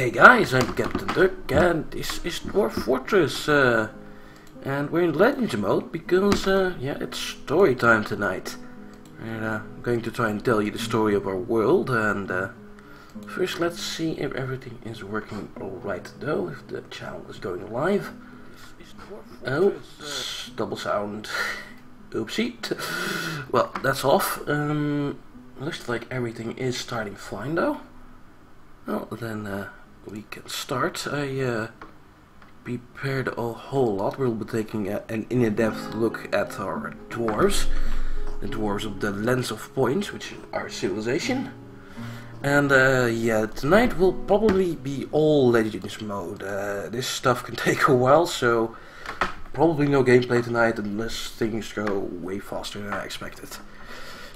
Hey guys, I'm Captain Duck and this is Dwarf Fortress and we're in Legends mode because yeah, it's story time tonight. We're going to try and tell you the story of our world, and first let's see if everything is working alright though, if the channel is going live. Oh, double sound. Oopsie. Well, that's off. Looks like everything is starting fine though. Well, then we can start. I prepared a whole lot. We'll be taking an in-depth look at our dwarves. The dwarves of the Lens of Points, which is our civilization. And yeah, tonight will probably be all Legends mode. This stuff can take a while, so probably no gameplay tonight unless things go way faster than I expected.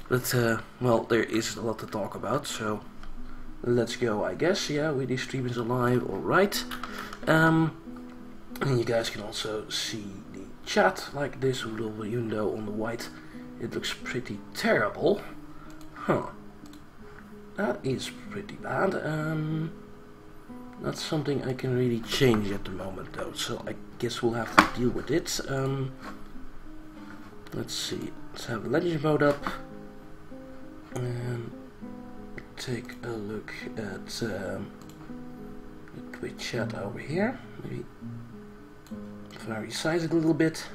But well, there is a lot to talk about, so let's go, I guess. Yeah, the stream is alive, alright. And you guys can also see the chat like this, even though on the white it looks pretty terrible. Huh. That is pretty bad. Not something I can really change at the moment though, so I guess we'll have to deal with it. Let's see. Let's have Legends mode up. And take a look at the Twitch chat over here. Maybe if I resize it a little bit.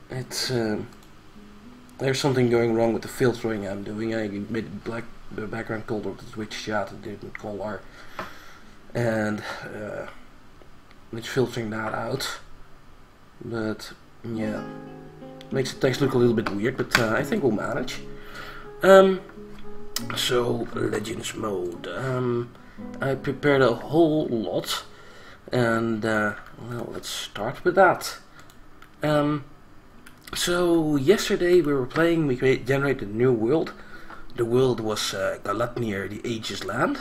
It's there's something going wrong with the filtering I'm doing. I made the background color of the Twitch chat a different color, and it's filtering that out. But yeah, makes the text look a little bit weird, but I think we'll manage. So Legends mode. I prepared a whole lot, and well, let's start with that. So yesterday we were playing. We generated a new world. The world was Galatnir, the Aegis land,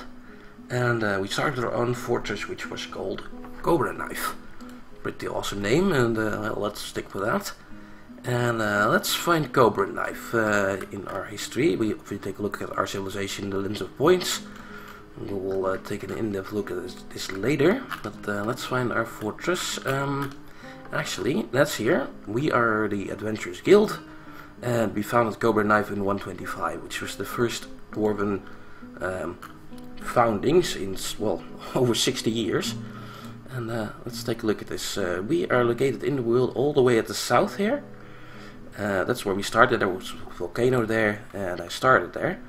and we started our own fortress, which was called Cobraknife. Pretty awesome name, and well, let's stick with that. And let's find Cobraknife in our history. If we take a look at our civilization, the Lens of Points, we will take an in-depth look at this later. But let's find our fortress. Actually, that's here. We are the Adventurers Guild, and we founded Cobraknife in 125, which was the first dwarven foundings in, well, over 60 years. And let's take a look at this. We are located in the world all the way at the south here. That's where we started. There was a volcano there, and I started there.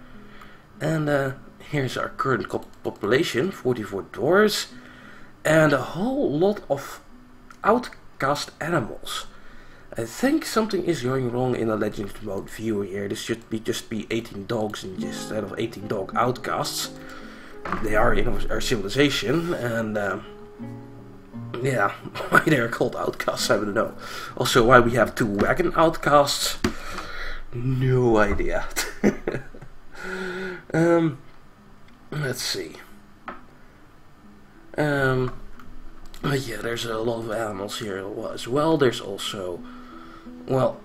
And here's our current population, 44 dwarves, and a whole lot of outcast animals. I think something is going wrong in the Legends mode view here. This should just be 18 dogs instead of 18 dog outcasts. They are, you know, our civilization, and yeah, why they're called outcasts, I don't know. Also, why we have 2 wagon outcasts, no idea. Let's see. Yeah, there's a lot of animals here as well. There's also, well,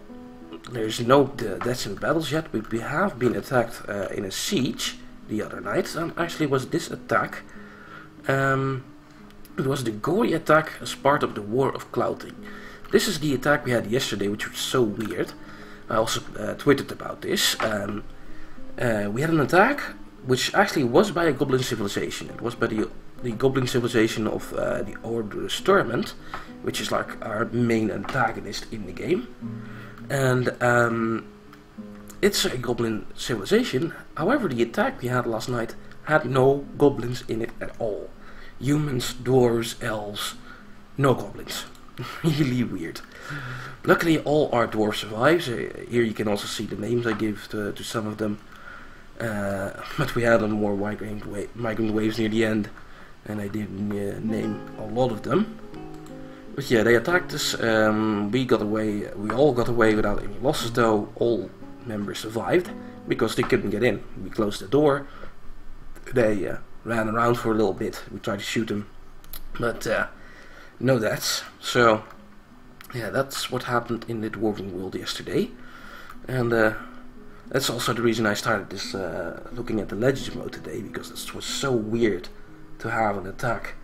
there's no deaths in battles yet, but we have been attacked in a siege the other night. And actually was this attack. It was the gory attack as part of the War of Clouting. This is the attack we had yesterday, which was so weird. I also tweeted about this. We had an attack which actually was by a goblin civilization. It was by the goblin civilization of the Order's Tournament, which is like our main antagonist in the game. And it's a goblin civilization. However, the attack we had last night had no goblins in it at all. Humans, dwarves, elves, no goblins. Really weird. Luckily all our dwarves survive. Here you can also see the names I give to some of them. But we had more migrant waves near the end, and I didn't name a lot of them. But yeah, they attacked us. We all got away without any losses though. All members survived because they couldn't get in. We closed the door. They ran around for a little bit. We tried to shoot them, but no deaths. So yeah, that's what happened in the dwarven world yesterday. And That's also the reason I started this looking at the Legends mode today, because it was so weird to have an attack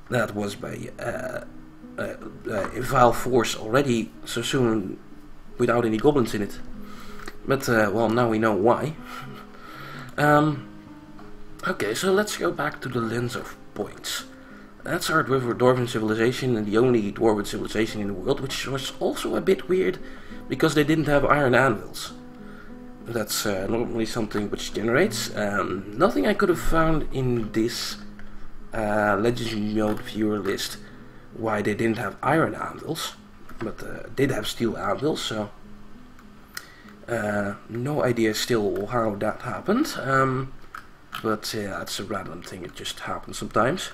that was by Vile Force already so soon without any goblins in it. But well, now we know why. Okay, so let's go back to the lens of points. Let's start with a Dwarven civilization, and the only Dwarven civilization in the world, which was also a bit weird because they didn't have iron anvils. That's normally something which generates. Nothing I could have found in this Legends mode viewer list why they didn't have iron anvils, but did have steel anvils, so no idea still how that happened. But yeah, it's a random thing, it just happens sometimes.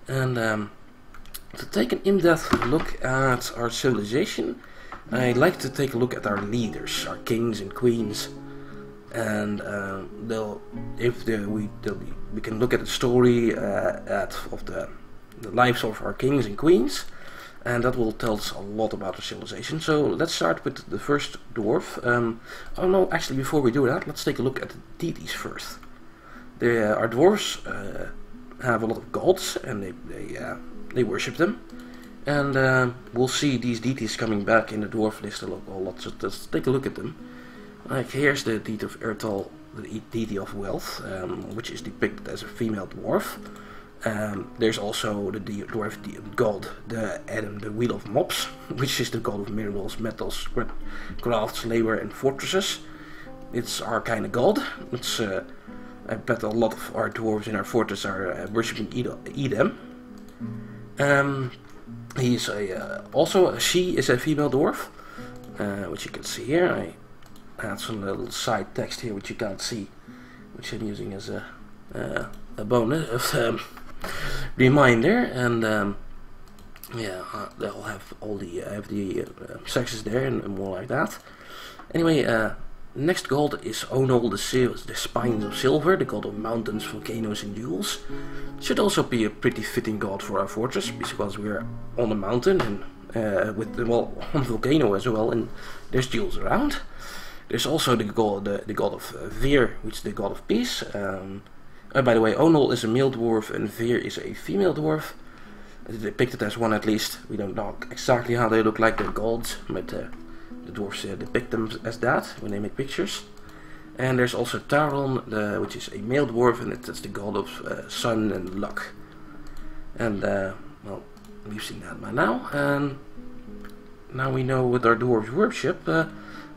And to take an in-depth look at our civilization, I like to take a look at our leaders, our kings and queens, and we can look at the story of the lives of our kings and queens, and that will tell us a lot about our civilization. So let's start with the first dwarf. Oh no, actually before we do that, let's take a look at the deities first. Our dwarves have a lot of gods, and they worship them. And we'll see these deities coming back in the dwarf list a lot, so let's take a look at them. Like, here's the deity of Ertal, the deity of wealth, which is depicted as a female dwarf. There's also the dwarf god, the wheel of mops, which is the god of minerals, metals, crafts, labor, and fortresses. It's our kind of god. It's I bet a lot of our dwarves in our fortress are worshipping Edem. She is a female dwarf, which you can see here. I had some little side text here which you can't see, which I'm using as a bonus reminder. And yeah, they'll have all the sexes there and more like that. Anyway, next god is Onol, the Spines of Silver, the god of mountains, volcanoes, and jewels. Should also be a pretty fitting god for our fortress, because we're on a mountain and on a volcano as well, and there's jewels around. There's also the god of Veer, which is the god of peace. By the way, Onol is a male dwarf and Veer is a female dwarf. Depicted as one at least. We don't know exactly how they look like, they're gods, but the dwarves depict them as that when they make pictures. And there's also Taron, which is a male dwarf, and it's the god of sun and luck. And well, we've seen that by now. And now we know what our dwarves worship.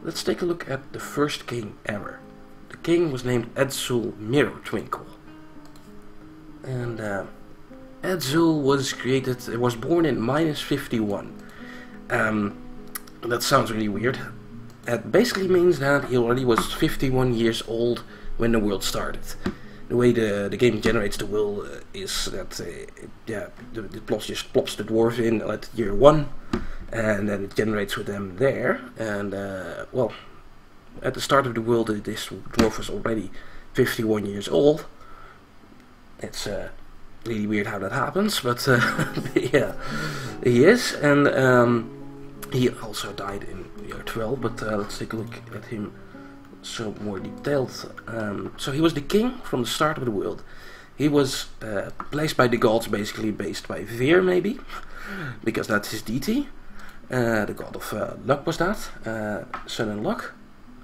Let's take a look at the first king ever. The king was named Edzul Mirrortwinkle. And Edzul was born in -51. That sounds really weird. It basically means that he already was 51 years old when the world started. The way the game generates the world is that it just plops the dwarves in at year 1, and then it generates with them there. And well, at the start of the world, this dwarf was already 51 years old. It's really weird how that happens, but yeah, he is. And he also died in year 12, but let's take a look at him so more detailed. So he was the king from the start of the world. He was placed by the gods, basically based by Veer, maybe, because that's his deity. The god of luck was that, sun and luck.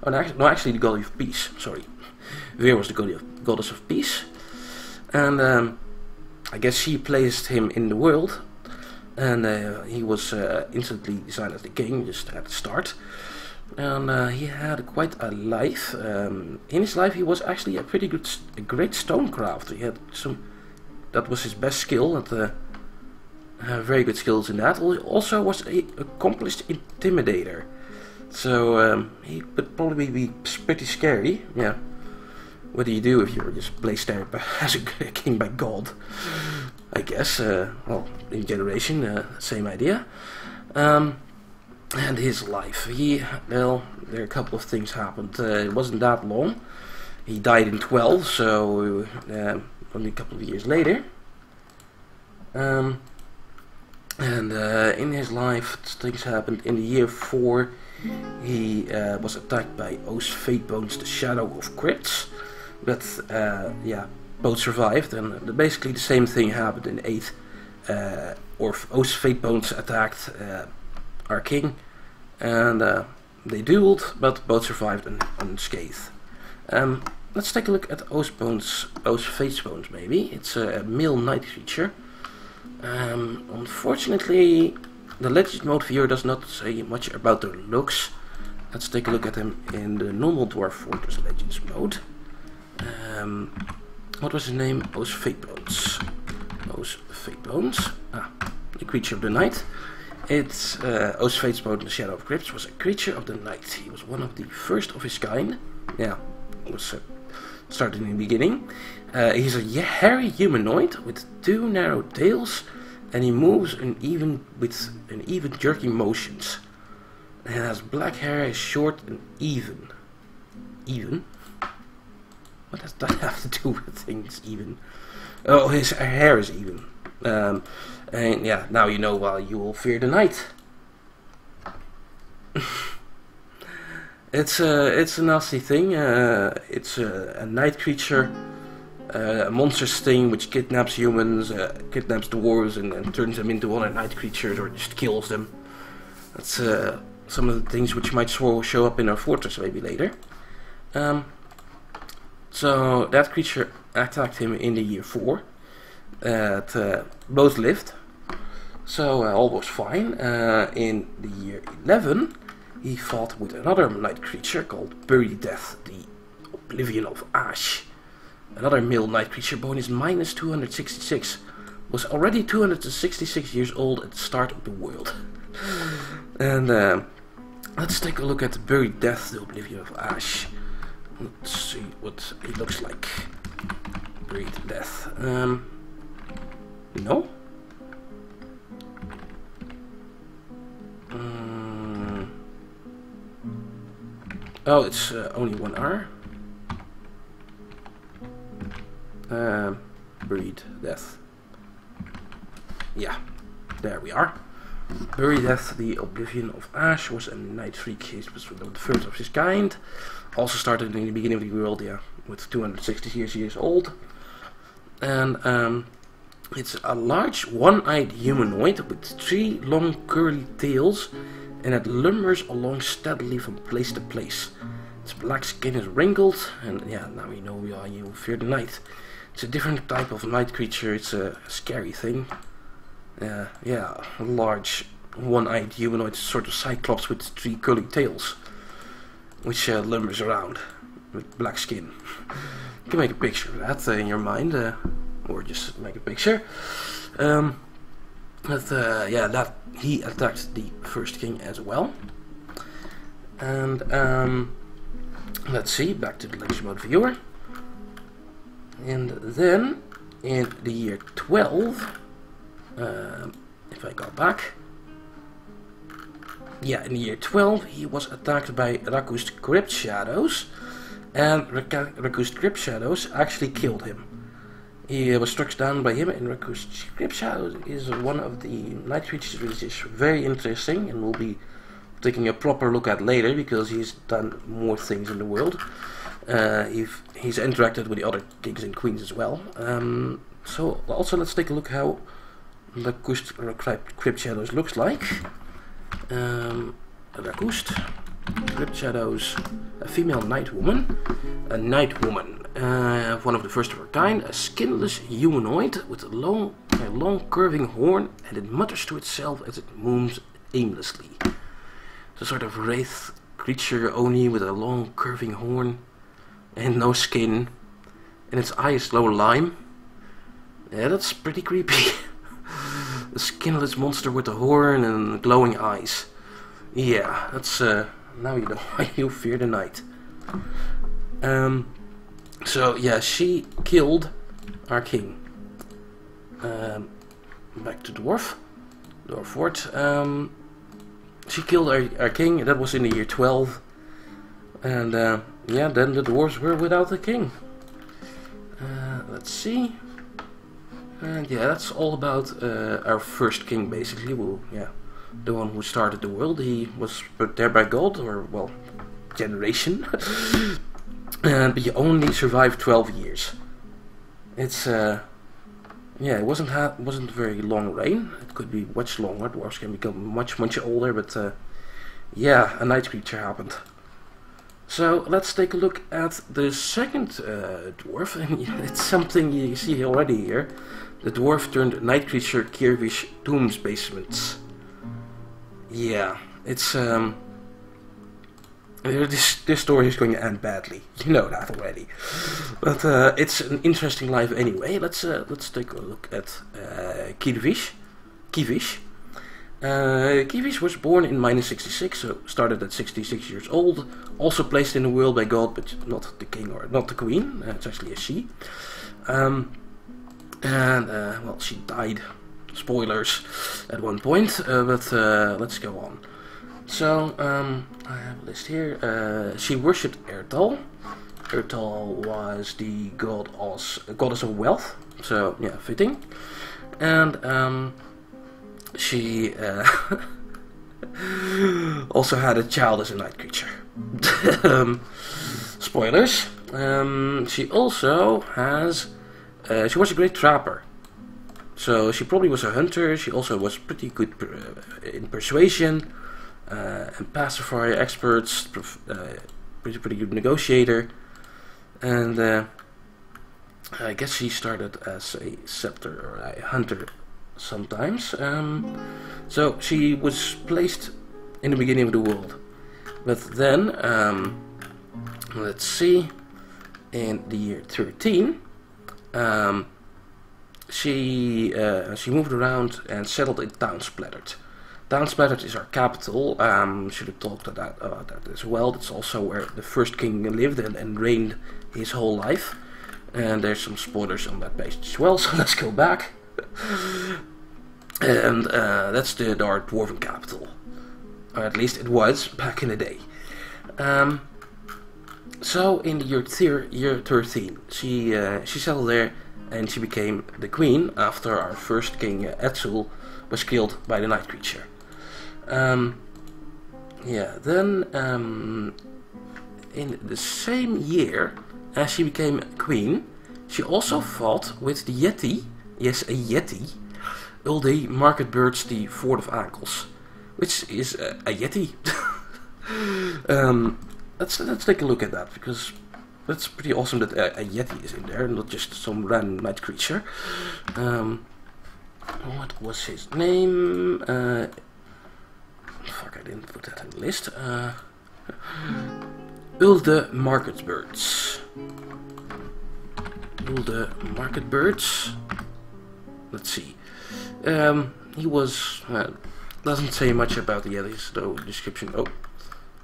Oh, no, actually the god of peace, sorry. Veer was the goddess of peace. And I guess she placed him in the world. And he was instantly decided as the king, just at the start. And he had quite a life. In his life, he was actually a great stonecrafter. He had that was his best skill, and very good skills in that. He also was an accomplished intimidator. So he would probably be pretty scary. Yeah. What do you do if you're just placed there as a king by God? I guess, well, in generation, same idea. And his life, well, there are a couple of things happened. It wasn't that long. He died in 12, so only a couple of years later. And in his life, things happened. In the year 4, He was attacked by Oath's Fatebones, the Shadow of Crypts, but yeah, both survived, and basically the same thing happened in 8. Oath's Fatebones attacked our king, and they dueled, but both survived unscathed. Let's take a look at Oath's Fatebones, maybe. It's a male knight creature. Unfortunately, the Legend mode viewer does not say much about their looks. Let's take a look at him in the normal Dwarf Fortress Legends mode. What was his name? Oath's Fatebones. Oath's Fatebones. The creature of the night. It's Oath's Fatebones, the Shadow of Crypts, was a creature of the night. He was one of the first of his kind. Yeah, it was started in the beginning. He's a hairy humanoid with 2 narrow tails, and he moves with even jerky motions. He has black hair, is short and even. Even? What does that have to do with things even? Oh, his hair is even. And yeah, now you know why you will fear the night. It's a nasty thing. It's a night creature, a monstrous thing which kidnaps humans, kidnaps dwarves, and turns them into other night creatures, or just kills them. That's some of the things which might show up in our fortress maybe later. So that creature attacked him in the year 4. Both lived, so all was fine. In the year 11, he fought with another night creature called Buried Death, the Oblivion of Ash. Another male night creature, born is minus 266, was already 266 years old at the start of the world. And let's take a look at Buried Death, the Oblivion of Ash. Let's see what he looks like. Buried Death. No? Oh, it's only 1 R. Buried Death. Yeah, there we are. Buried Death, the Oblivion of Ash, was a night freak. He was the first of his kind. Also started in the beginning of the world, yeah, with 260 years old. And it's a large one-eyed humanoid with 3 long curly tails, and it lumbers along steadily from place to place. Its black skin is wrinkled, and yeah, now you know why you fear the night. It's a different type of night creature. It's a scary thing. Yeah, a large one-eyed humanoid, sort of cyclops with 3 curly tails, which lumbers around with black skin. You can make a picture of that in your mind, or just make a picture. Yeah, that he attacked the first king as well. And let's see, back to the Legend mode viewer. And then in the year 12, if I go back, yeah, in the year 12 he was attacked by Raku's Crypt Shadows, and Raku's Crypt Shadows actually killed him. He was struck down by him, and Raku's Crypt Shadows is one of the night creatures which is very interesting, and we'll be taking a proper look at later, because he's done more things in the world. He's interacted with the other kings and queens as well. So also let's take a look how Raku's Crypt Shadows looks like. Raku's Crypt Shadows, a female night woman. A night woman, one of the first of her kind, a skinless humanoid with a long curving horn, and it mutters to itself as it moves aimlessly. It's a sort of wraith creature only with a long curving horn and no skin, and its eye is low lime. Yeah, that's pretty creepy. A skinless monster with a horn and glowing eyes. Yeah, that's now you know why you fear the night. So yeah, she killed our king. Back to Dwarf Fort. She killed our king. That was in the year 12. And yeah, then the dwarves were without a king. Let's see. And yeah, that's all about our first king, basically. We'll the one who started the world. He was put there by God, or well, generation. But he only survived 12 years. It's yeah, it wasn't a very long reign. It could be much longer. Dwarves can become much older, but yeah, a night creature happened. So let's take a look at the second dwarf, and it's something you see already here. The dwarf turned night creature Kirvish Doom's Basements. Yeah, it's this story is going to end badly. You know that already. But it's an interesting life anyway. Let's take a look at Kirvish. Kirvish was born in -66, so started at 66 years old. Also placed in the world by God, but not the king or not the queen. It's actually a she. Well, she died. Spoilers at one point, but let's go on. So, I have a list here. She worshipped Ertal. Ertal was the goddess of wealth, so yeah, fitting. And she also had a child as a night creature. Spoilers. She also has. She was a great trapper. So she probably was a hunter. She also was pretty good in persuasion and pacifier experts. Pretty good negotiator. And I guess she started as a scepter or a hunter sometimes. So she was placed in the beginning of the world. But then, let's see, in the year 13, she moved around and settled in Townsplattered. Townsplattered is our capital. Should have talked about that as well. That's also where the first king lived and reigned his whole life. And there's some spoilers on that page as well, so let's go back. And that's our dwarven capital. Or at least it was back in the day. So in the year 13, she settled there and she became the queen after our first king Etzel was killed by the night creature. Yeah, then in the same year as she became queen, she also fought with the Yeti, yes, a Yeti, Ulde Marketbirds the Fort of Ankles, which is a Yeti. Let's take a look at that, because that's pretty awesome that a Yeti is in there, not just some random night creature. What was his name? Fuck, I didn't put that in the list. Ulde Marketbirds. Ulde Marketbirds. Let's see. He was doesn't say much about the Yetis, though. Description of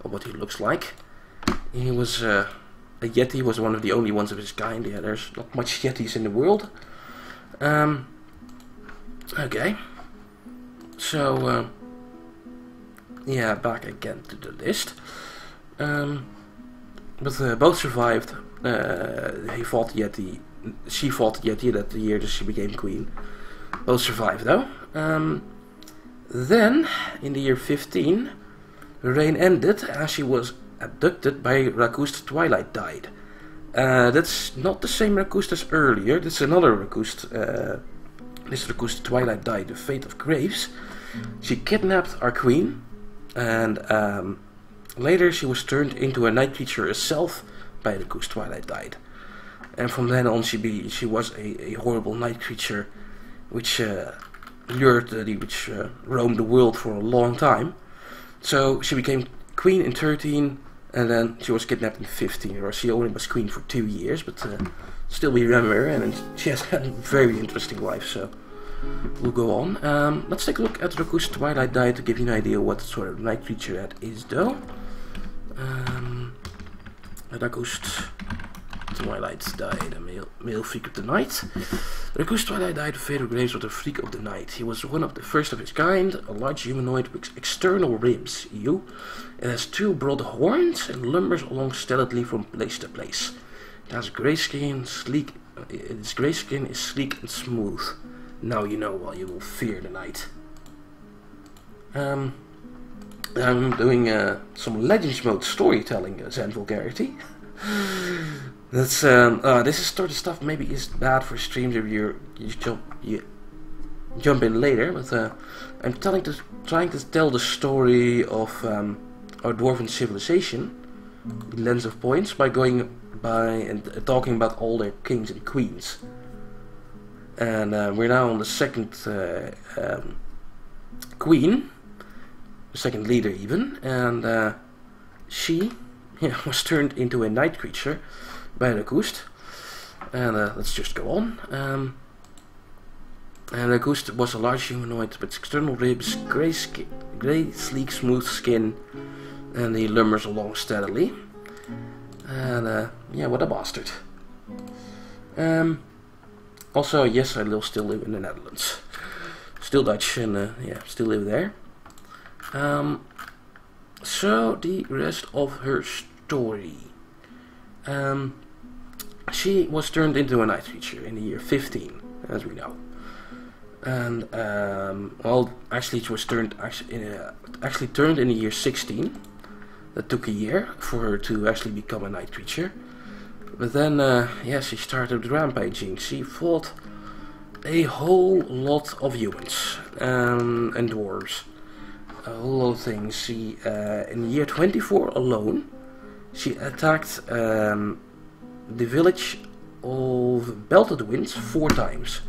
what he looks like. He was a Yeti. Was one of the only ones of his kind. Yeah, there's not much Yetis in the world. Okay. So yeah, back again to the list. But both survived. He fought the Yeti. She fought the Yeti that the year that she became queen. Both survived though. Then, in the year 15, her reign ended as she was abducted by Rakust Twilight died. That's not the same Rakust as earlier. That's another Rakust. This Rakust Twilight died, the Fate of Graves. She kidnapped our queen, and later she was turned into a night creature herself by Rakust Twilight died. And from then on, she was a horrible night creature, which roamed the world for a long time. So she became queen in 13, and then she was kidnapped in 15. Or she only was queen for 2 years, but still we remember her, and she has had a very interesting life. So we'll go on. Let's take a look at Rakust Twilight died to give you an idea what sort of night creature that is, though. Rakust Twilight died, a male freak of the night. Rakust Twilight died of fatal graves with a freak of the night. He was one of the first of his kind, a large humanoid with external ribs. It has 2 broad horns and lumbers along stealthily from place to place. It has grey skin, sleek. Its grey skin is sleek and smooth. Now you know why you will fear the night. I'm doing some Legends mode storytelling Zen vulgarity. That's this is sort of stuff maybe is bad for streams if you jump in later, but I'm trying to tell the story of our dwarven civilization, the lens of points, by going by and talking about all their kings and queens. And we're now on the second queen, the second leader even, and she was turned into a night creature by the Ghost. And let's just go on. And the Ghost was a large humanoid with external ribs, grey, sleek, smooth skin, and he lumbers along steadily. And yeah, what a bastard. Also, yes, I still live in the Netherlands. Still Dutch, and yeah, still live there. So the rest of her story. She was turned into a night creature in the year 15, as we know. And well, actually, she was turned turned in the year 16. That took a year for her to actually become a night creature. But then, yeah, she started rampaging. She fought a whole lot of humans and dwarves. A whole lot of things. She, in the year 24 alone, she attacked the village of Belted Winds 4 times.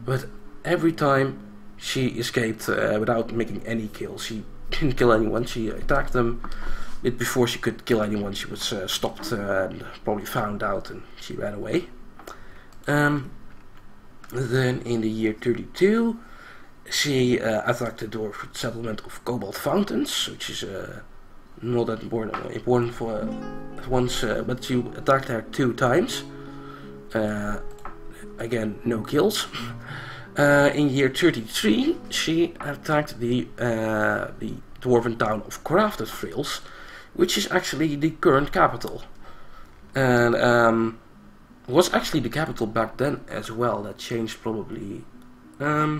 But every time she escaped without making any kills. She didn't kill anyone. She attacked them. Before she could kill anyone, she was stopped and probably found out, and she ran away. Then in the year 32, she attacked the dwarf settlement of Cobalt Fountains, which is not that important for once, but she attacked her 2 times. Again, no kills. In year 33, she attacked the dwarven town of Crafted Frills, which is actually the current capital, and was actually the capital back then as well. That changed probably. No,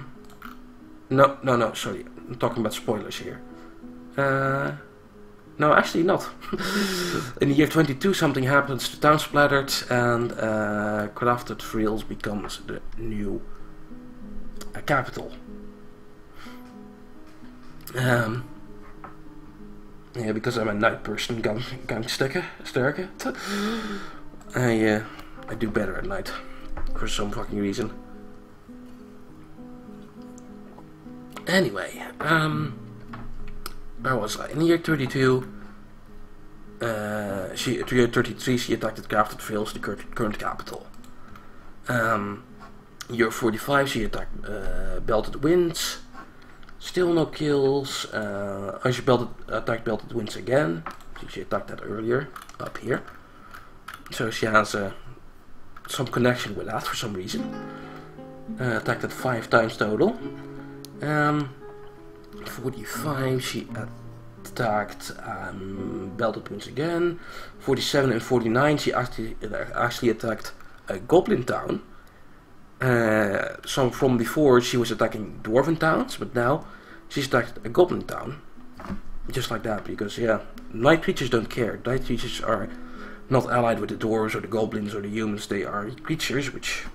sorry, I'm talking about spoilers here. No, actually not. In the year 22, something happens. The town splattered, and Crafted Frills becomes the new capital. Yeah, because I'm a night person, gangsterke. I do better at night, for some fucking reason. Anyway, where was I? In the year 32, year 33, she attacked Crafted Frills, the current capital. Year 45, she attacked Belted Winds. Still no kills. She attacked Belted Winds again. She attacked that earlier, up here. So she has some connection with that for some reason. Attacked it 5 times total. 45, she attacked Belted Winds again. 47 and 49, she actually attacked a Goblin Town. So from before she was attacking dwarven towns, but now she's attacked a goblin town. Just like that, because yeah, night creatures don't care. Night creatures are not allied with the dwarves or the goblins or the humans. They are creatures which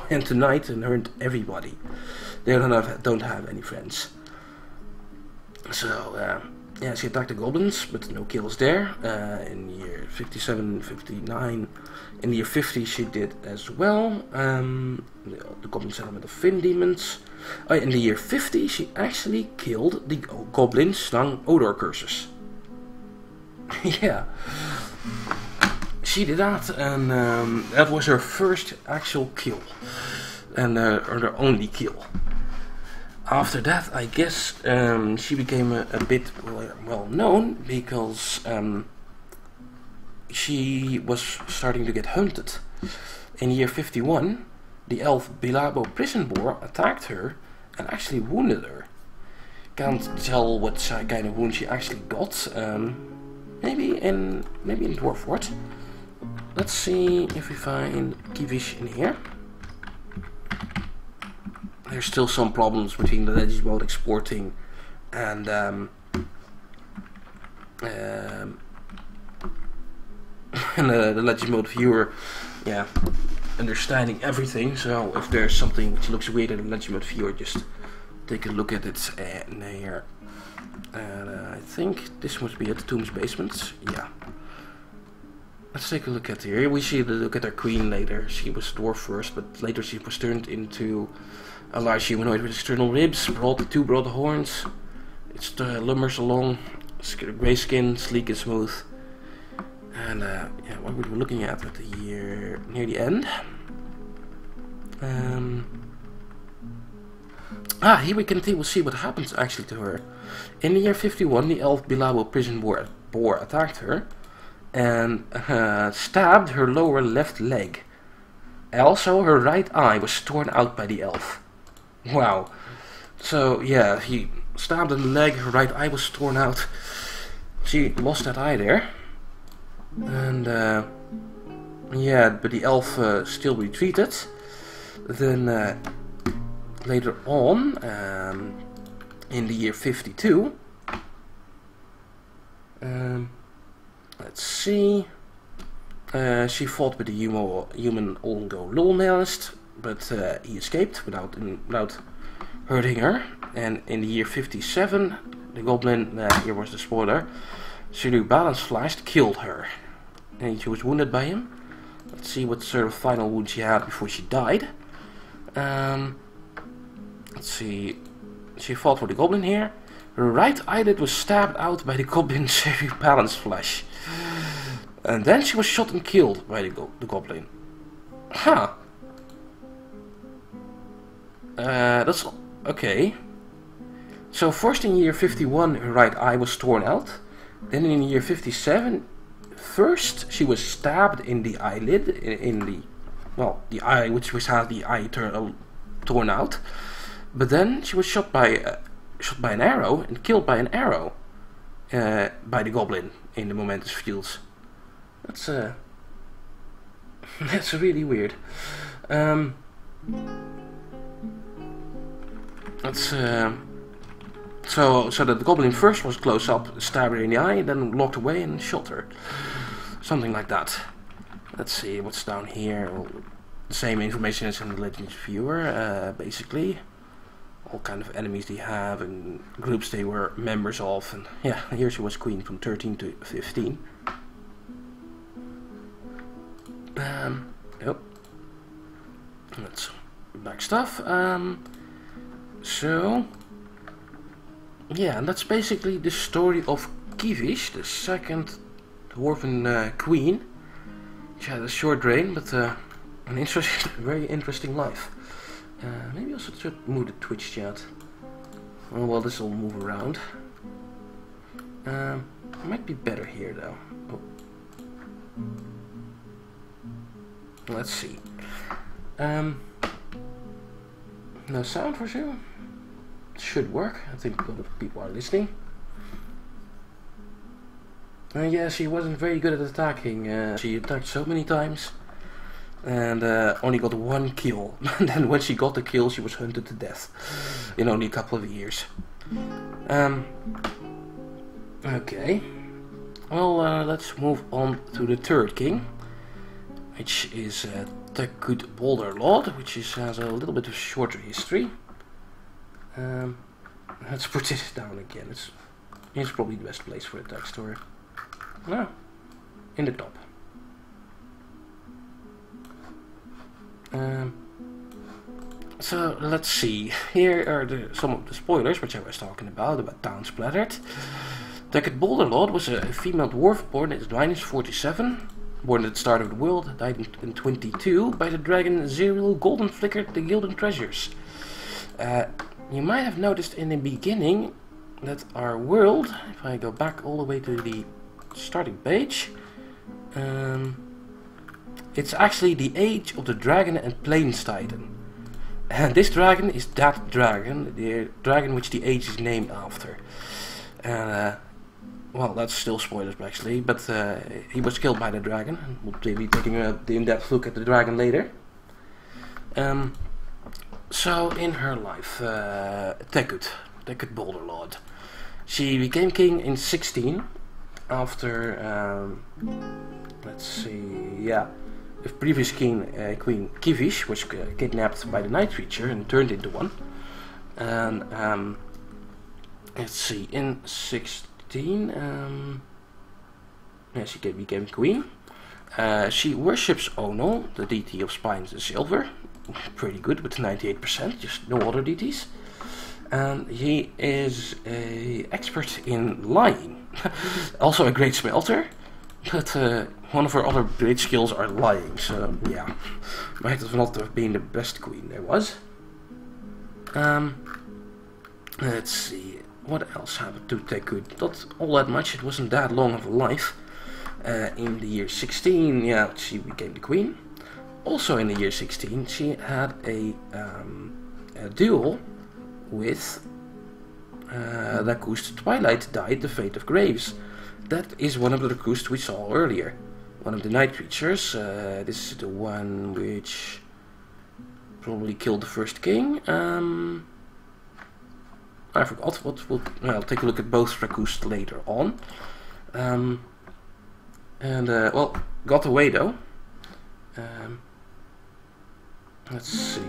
went to night and hurt everybody. They don't have any friends. So yeah, she attacked the goblins, but no kills there. In year 57, 59, in year 50 she did as well. The goblin settlement of Fin Demons. In the year 50 she actually killed the goblin Snang Odor Curses. Yeah, she did that, and that was her first actual kill, and her only kill. After that, I guess she became a bit well known because she was starting to get hunted. In year 51, the elf Bilabo Prison Boar attacked her and actually wounded her. Can't tell what kind of wound she actually got. Maybe in Dwarf Fort. Let's see if we find Kivish in here. There's still some problems between the Legends mode exporting and the Legend Mode viewer, yeah, understanding everything. So if there's something which looks weird in the Legend Mode viewer, just take a look at it here. And I think this must be at the Tomb's basements. Yeah. Let's take a look at here. We see the look at our queen later. She was dwarf first, but later she was turned into a large humanoid with external ribs, two broad horns. It lumbers along, grey skin, sleek and smooth. And yeah, what we were looking at the year near the end. Here we'll see what happens actually to her. In the year 51, the elf Bilabo prison boar attacked her and stabbed her lower left leg. Also, her right eye was torn out by the elf. Wow. So yeah, he stabbed in the leg, her right eye was torn out. She lost that eye there. And yeah, but the elf still retreated. Then later on, in the year 52, let's see, she fought with the human Olgo Lolnailist, but he escaped without hurting her. And in the year 57, the goblin, here was the spoiler, Sulu Balance Flashed killed her. And she was wounded by him. Let's see what sort of final wound she had before she died. Let's see, she fought for the goblin here. Her right eyelid was stabbed out by the goblin Sulu Balance Flash. And then she was shot and killed by the goblin. Huh. That's okay. So first in year 51 her right eye was torn out. Then in year 57, first she was stabbed in the eyelid, in the eye which had the eye torn out. But then she was shot by an arrow and killed by an arrow by the goblin in the momentous fields. That's that's really weird. So that the goblin first was close up, stabbed her in the eye, then walked away and shot her. Something like that. Let's see what's down here. Well, the same information as in the Legends viewer, basically. All kind of enemies they have and groups they were members of. And yeah, here she was queen from 13 to 15. Yep. That's back stuff. So yeah, and that's basically the story of Kivish, the second dwarven queen. She had a short reign, but an very interesting life. Maybe I should move the Twitch chat. Oh, well, this will move around. Might be better here, though. Oh. Let's see. No sound for sure. Should work. I think a lot of people are listening. Yeah, she wasn't very good at attacking. She attacked so many times and only got one kill. And then when she got the kill, she was hunted to death in only a couple of years. Okay. Well, let's move on to the third king, which is Tekut Boulder Lord, which has a little bit of shorter history. Let's put this down again. It's probably the best place for a text story. No, in the top. So let's see. Here are some of the spoilers which I was talking about Town Splattered. Tekut Boulder Lord was a female dwarf born in -47. Born at the start of the world, died in 22 by the dragon Zerial Golden Flickered the Gilden Treasures. You might have noticed in the beginning that our world, if I go back all the way to the starting page, it's actually the age of the dragon and plains titan. And this dragon is that dragon, the dragon which the age is named after. Well, that's still spoilers actually, but he was killed by the dragon. We'll be taking an in-depth look at the dragon later. So in her life, Tekut Boulder Lord. She became king in 16 after, let's see, yeah, the previous king, Queen Kivish, was kidnapped by the night creature and turned into one. And let's see, in 16, yeah, she became queen. She worships Ono, the deity of spines and silver. Pretty good with 98%, just no other deities. And he is an expert in lying. Also a great smelter, but one of her other great skills are lying, so yeah, might have not have been the best queen there was. Let's see, what else happened to Tekut? Not all that much, it wasn't that long of a life. In the year 16, yeah, she became the queen. Also in the year 16, she had a duel with Lacoste Twilight died the Fate of Graves. That is one of the Lacoste we saw earlier. One of the night creatures. This is the one which probably killed the first king. I forgot what. I'll take a look at both Lacoste later on. Well, got away though. Let's see.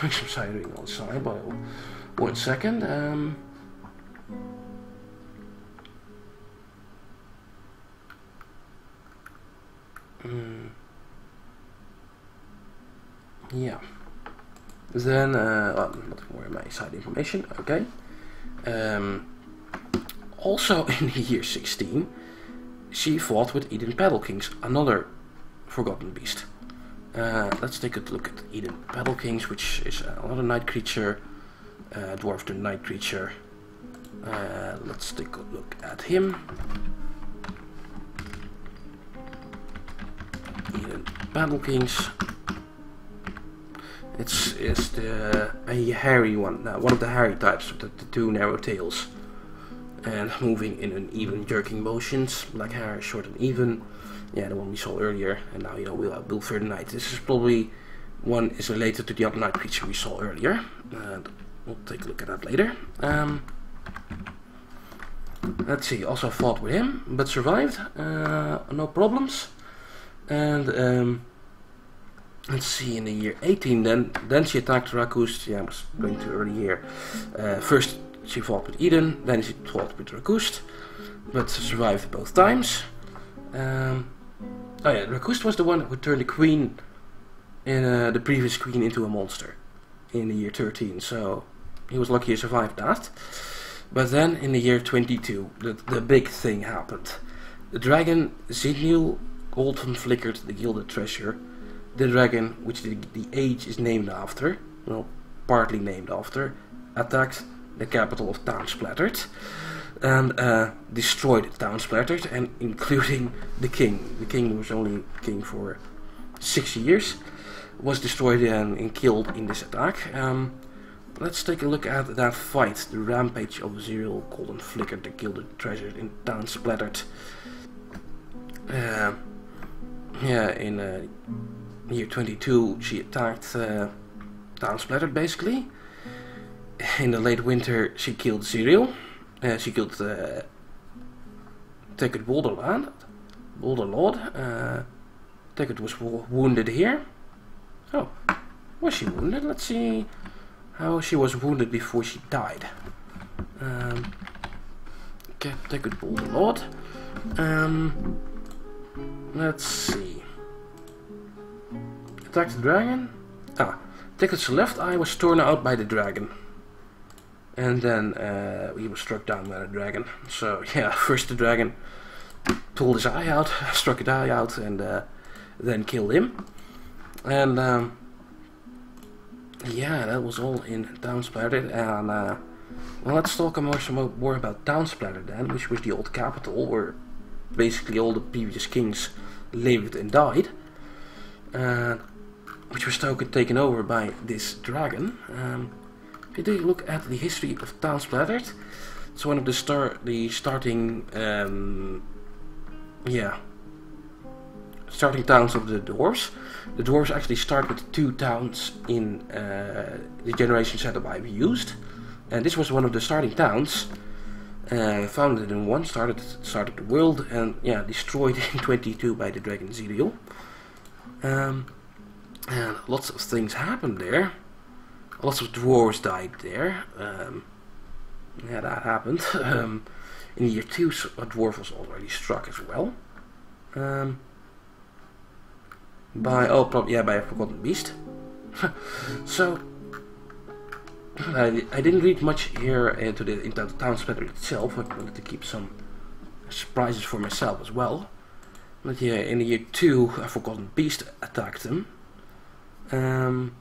Doing some sighting on the side by 1 second. Yeah. Then, not more of my side information. Okay. Also in the year 16, she fought with Eden Paddle Kings, another forgotten beast. Let's take a look at Eden Paddle Kings, which is another night creature, dwarf the night creature. Let's take a look at him. Eden Paddle Kings. It's a hairy one, one of the hairy types with the two narrow tails. And moving in an even jerking motions, black hair, short and even. Yeah, the one we saw earlier, and now we'll further night. This is probably one is related to the other night creature we saw earlier. And we'll take a look at that later. Let's see, also fought with him, but survived, no problems. And let's see, in the year 18, then she attacked Lacoste. Yeah, I was going too early here. First she fought with Eden, then she fought with Lacoste, but survived both times. Oh yeah, Lacoste was the one who turned the queen, the previous queen, into a monster in the year 13, so he was lucky he survived that. But then in the year 22, the big thing happened. The dragon Zinil Golden flickered the gilded treasure. The dragon, which the age is named after, well, partly named after, attacked the capital of Town Splattered and destroyed Town Splattered, and including the king. The king was only king for 6 years, was destroyed and killed in this attack. Let's take a look at that fight. The rampage of Zero Golden flickered the gilded treasure in Town Splattered. Yeah, in year 22 she attacked Town Splattered basically. In the late winter she killed Zerial. She killed Tekut Boulderlord. Tekut was wounded here. Oh, was she wounded? Let's see how she was wounded before she died. Okay, Tekut Boulderlord. Let's see. Attacked the dragon. Tekut's left eye was torn out by the dragon. And then he was struck down by the dragon. So yeah, first the dragon pulled his eye out, struck his eye out, and then killed him. And yeah, that was all in Town Splattered. And well, let's talk more about Town Splattered then, which was the old capital where basically all the previous kings lived and died, which was taken over by this dragon. If you take a look at the history of Town Splattered, it's one of the starting starting towns of the dwarves. The dwarves actually start with 2 towns in the generation setup I've used, and this was one of the starting towns. Founded in 1, started the world, and yeah, destroyed in 22 by the dragon Ziriel. And lots of things happened there. Lots of dwarves died there. Yeah, that happened. In year 2, a dwarf was already struck as well. By a forgotten beast. So I didn't read much here into the town splatter itself. I wanted to keep some surprises for myself as well. But yeah, in year 2, a forgotten beast attacked them. And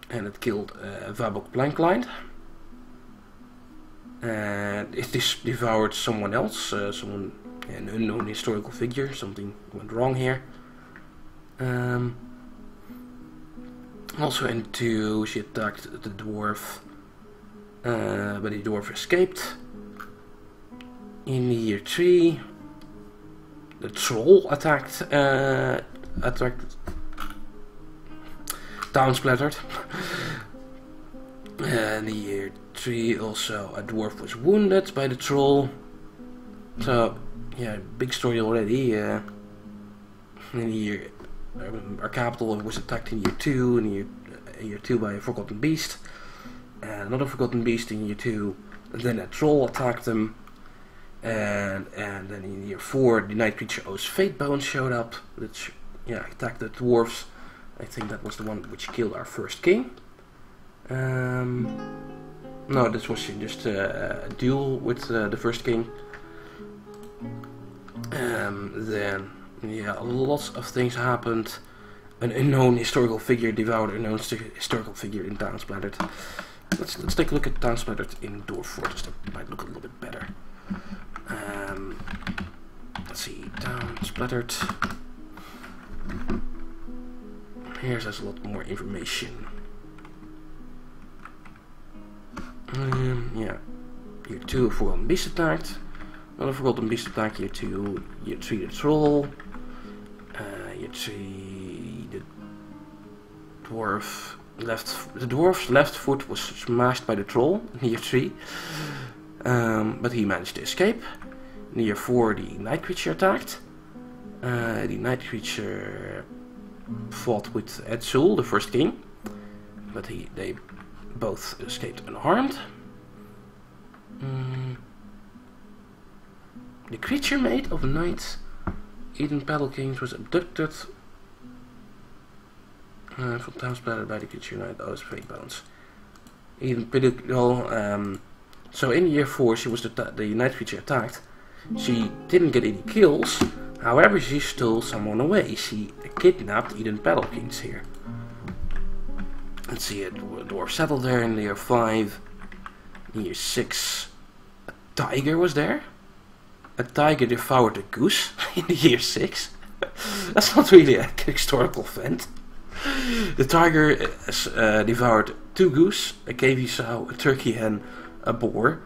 it killed Vabok Blankline. And it devoured someone else, an unknown historical figure. Something went wrong here. Also in 2, she attacked the dwarf, but the dwarf escaped. In year 3, the troll attacked town splattered. And in year 3 also a dwarf was wounded by the troll. So yeah, big story already. In year our capital was attacked in year 2, in year 2 by a forgotten beast. And another forgotten beast in year 2. And then a troll attacked them. And then in year 4 the night creature O's Fate Bones showed up, which attacked the dwarves. I think that was the one which killed our first king. No, this was just a duel with the first king. Then, yeah, lots of things happened. An unknown historical figure devoured an unknown historical figure in Town Splattered. Let's take a look at Town Splattered in Dwarf Fortress. That might look a little bit better. Let's see, Town Splattered. Here's a lot more information. Yeah, year 2 a forgotten beast attacked. Another forgotten beast attack. Year 2, year 3 the troll. Year 3 the dwarf left. The dwarf's left foot was smashed by the troll in year 3, but he managed to escape. In year 4 the night creature attacked. The night creature fought with Edzul, the first king, but they both escaped unharmed. The creature mate of Knight Eden Paddle Kings was abducted from Town Splattered by the creature Knight O's Fate Bones. So in year 4 she was the night creature attacked. She didn't get any kills, however she stole someone away. She kidnapped Eden Paddle Kings here. Let's see, a dwarf settled there in year 5. In year 6, a tiger was there. A tiger devoured a goose in year 6. That's not really a historical event. The tiger devoured 2 goose, a KV sow, a turkey hen, a boar,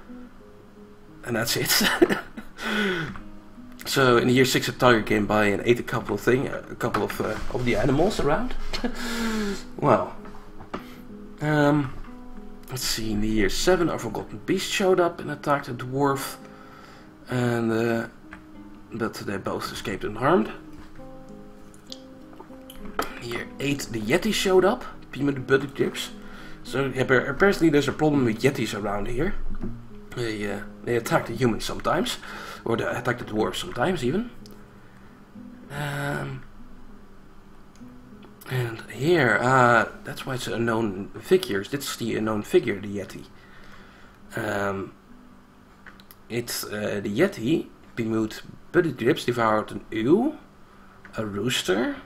and that's it. So in year 6 a tiger came by and ate a couple of the animals around. Wow. Let's see, in the year 7 a forgotten beast showed up and attacked a dwarf, and but they both escaped unharmed. In year 8 the Yeti showed up, Pima the Buddy Chips. So apparently there's a problem with Yetis around here. They attack the humans sometimes, or they attack the dwarves sometimes even. And here, that's why it's unknown figures. This is the unknown figure, the Yeti. It's the Yeti bemoed Buddy Drips, devoured an ewe, a rooster,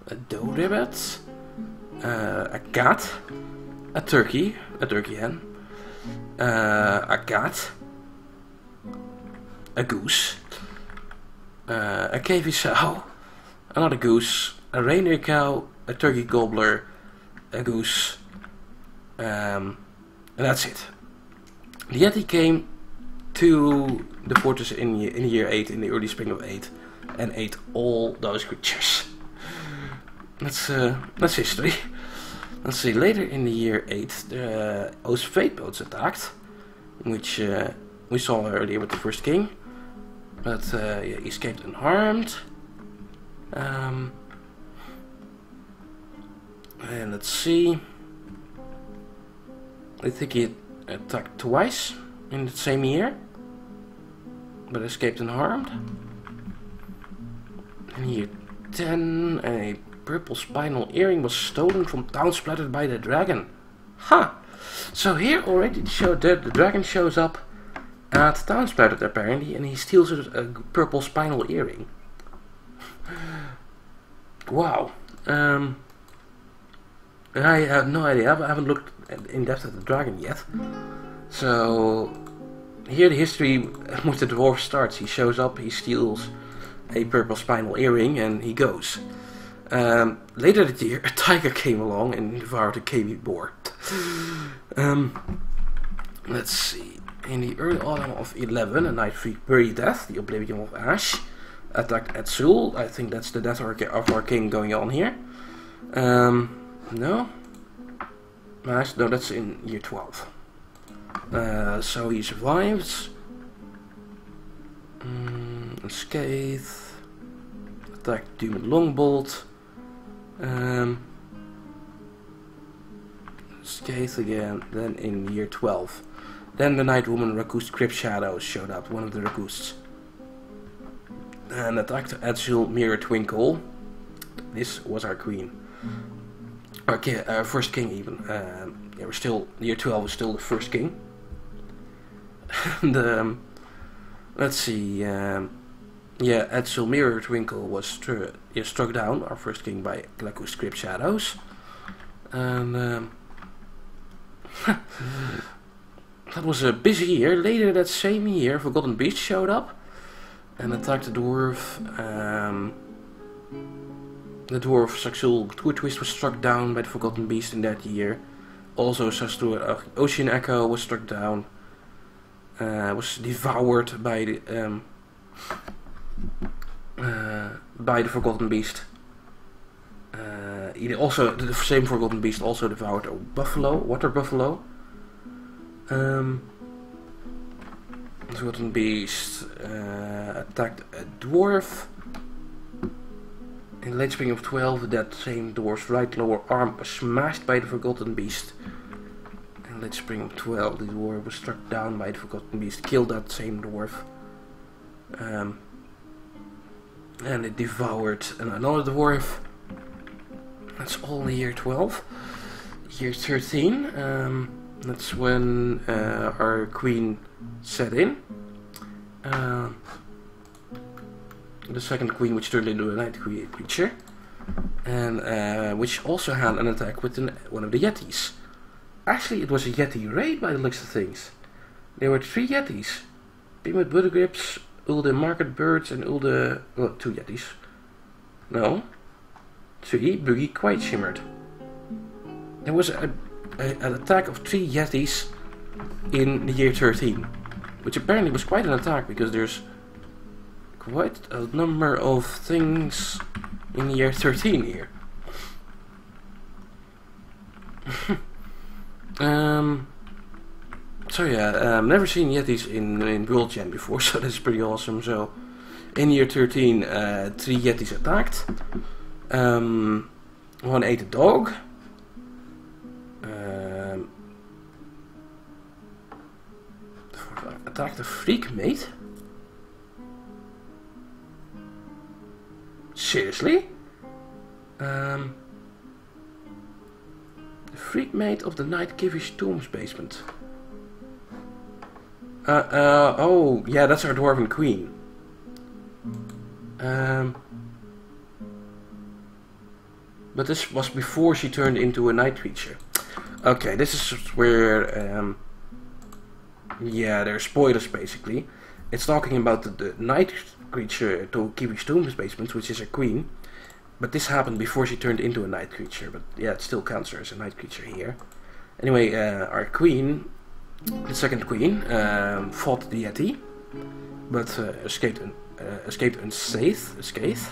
a doe rabbit, a cat, a turkey hen, a cat, a goose, a KV sow, another goose, a reindeer cow, a turkey gobbler, a goose, and that's it. The Yeti came to the fortress in year 8, in the early spring of 8, and ate all those creatures. That's history. Let's see, later in the year 8, the O's Fate boats attacked, which we saw earlier with the first king, but yeah, he escaped unharmed. And let's see, I think he attacked twice in the same year, but escaped unharmed. In year 10, a purple spinal earring was stolen from town splattered by the dragon. Huh! So here already it showed that the dragon shows up at town splattered apparently, and he steals a purple spinal earring. Wow. I have no idea. I haven't looked in depth at the dragon yet. So here the history with the dwarf starts. He shows up, he steals a purple spinal earring, and he goes. Later that year, a tiger came along and devoured a KB boar. Let's see. In the early autumn of 11, a night freak buried death, the Oblivion of Ash, attacked Azul. I think that's the death of our king going on here. No? Ash? No, that's in year 12. So he survives. Unscathed. Attacked Demon Longbolt. Scathed again, then in year 12. Then the Night Woman Ragoust Crypt Shadows showed up, one of the Ragousts. And attacked Azul Mirror Twinkle. This was our queen. Okay, our first king even. Yeah, we're still, year 12 was still the first king. And let's see, yeah, Azul Mirror Twinkle was struck down, our first king, by Ragoust Crypt Shadows. And that was a busy year. Later that same year, Forgotten Beast showed up and attacked the dwarf. The dwarf Saxul Twist was struck down by the Forgotten Beast in that year. Also, Ocean Echo was struck down. Was devoured by the Forgotten Beast. Also, the same Forgotten Beast also devoured a buffalo, water buffalo. The Forgotten Beast attacked a dwarf. In late spring of 12, that same dwarf's right lower arm was smashed by the Forgotten Beast. In late spring of 12, the dwarf was struck down by the Forgotten Beast, killed that same dwarf. And it devoured another dwarf. That's all in year 12. Year 13, that's when our queen set in. The second queen, which turned into a night creature, and which also had an attack with one of the Yetis. Actually, it was a Yeti raid by the looks of things. There were 3 Yetis: Behemoth Budgrips, Ulde Market Birds, and Ulde... well, 2 Yetis. No. 3 Buggy Quiet Shimmered. There was an attack of 3 Yetis in the year 13, which apparently was quite an attack, because there's quite a number of things in the year 13 here. So yeah, never seen Yetis in World Gen before, so that's pretty awesome. So in year 13, 3 Yetis attacked. One ate a dog. Attacked a freak mate. Seriously? The freak mate of the Night Kivish Tombs basement. Oh, yeah, that's our Dwarven Queen. But this was before she turned into a night creature. Okay, this is where, yeah, there are spoilers basically. It's talking about the night creature to Kiwi's Tombs basement, which is a queen. But this happened before she turned into a night creature. But yeah, it still counts her as a night creature here. Anyway, our queen, the second queen, fought the Yeti. but escaped unscathed.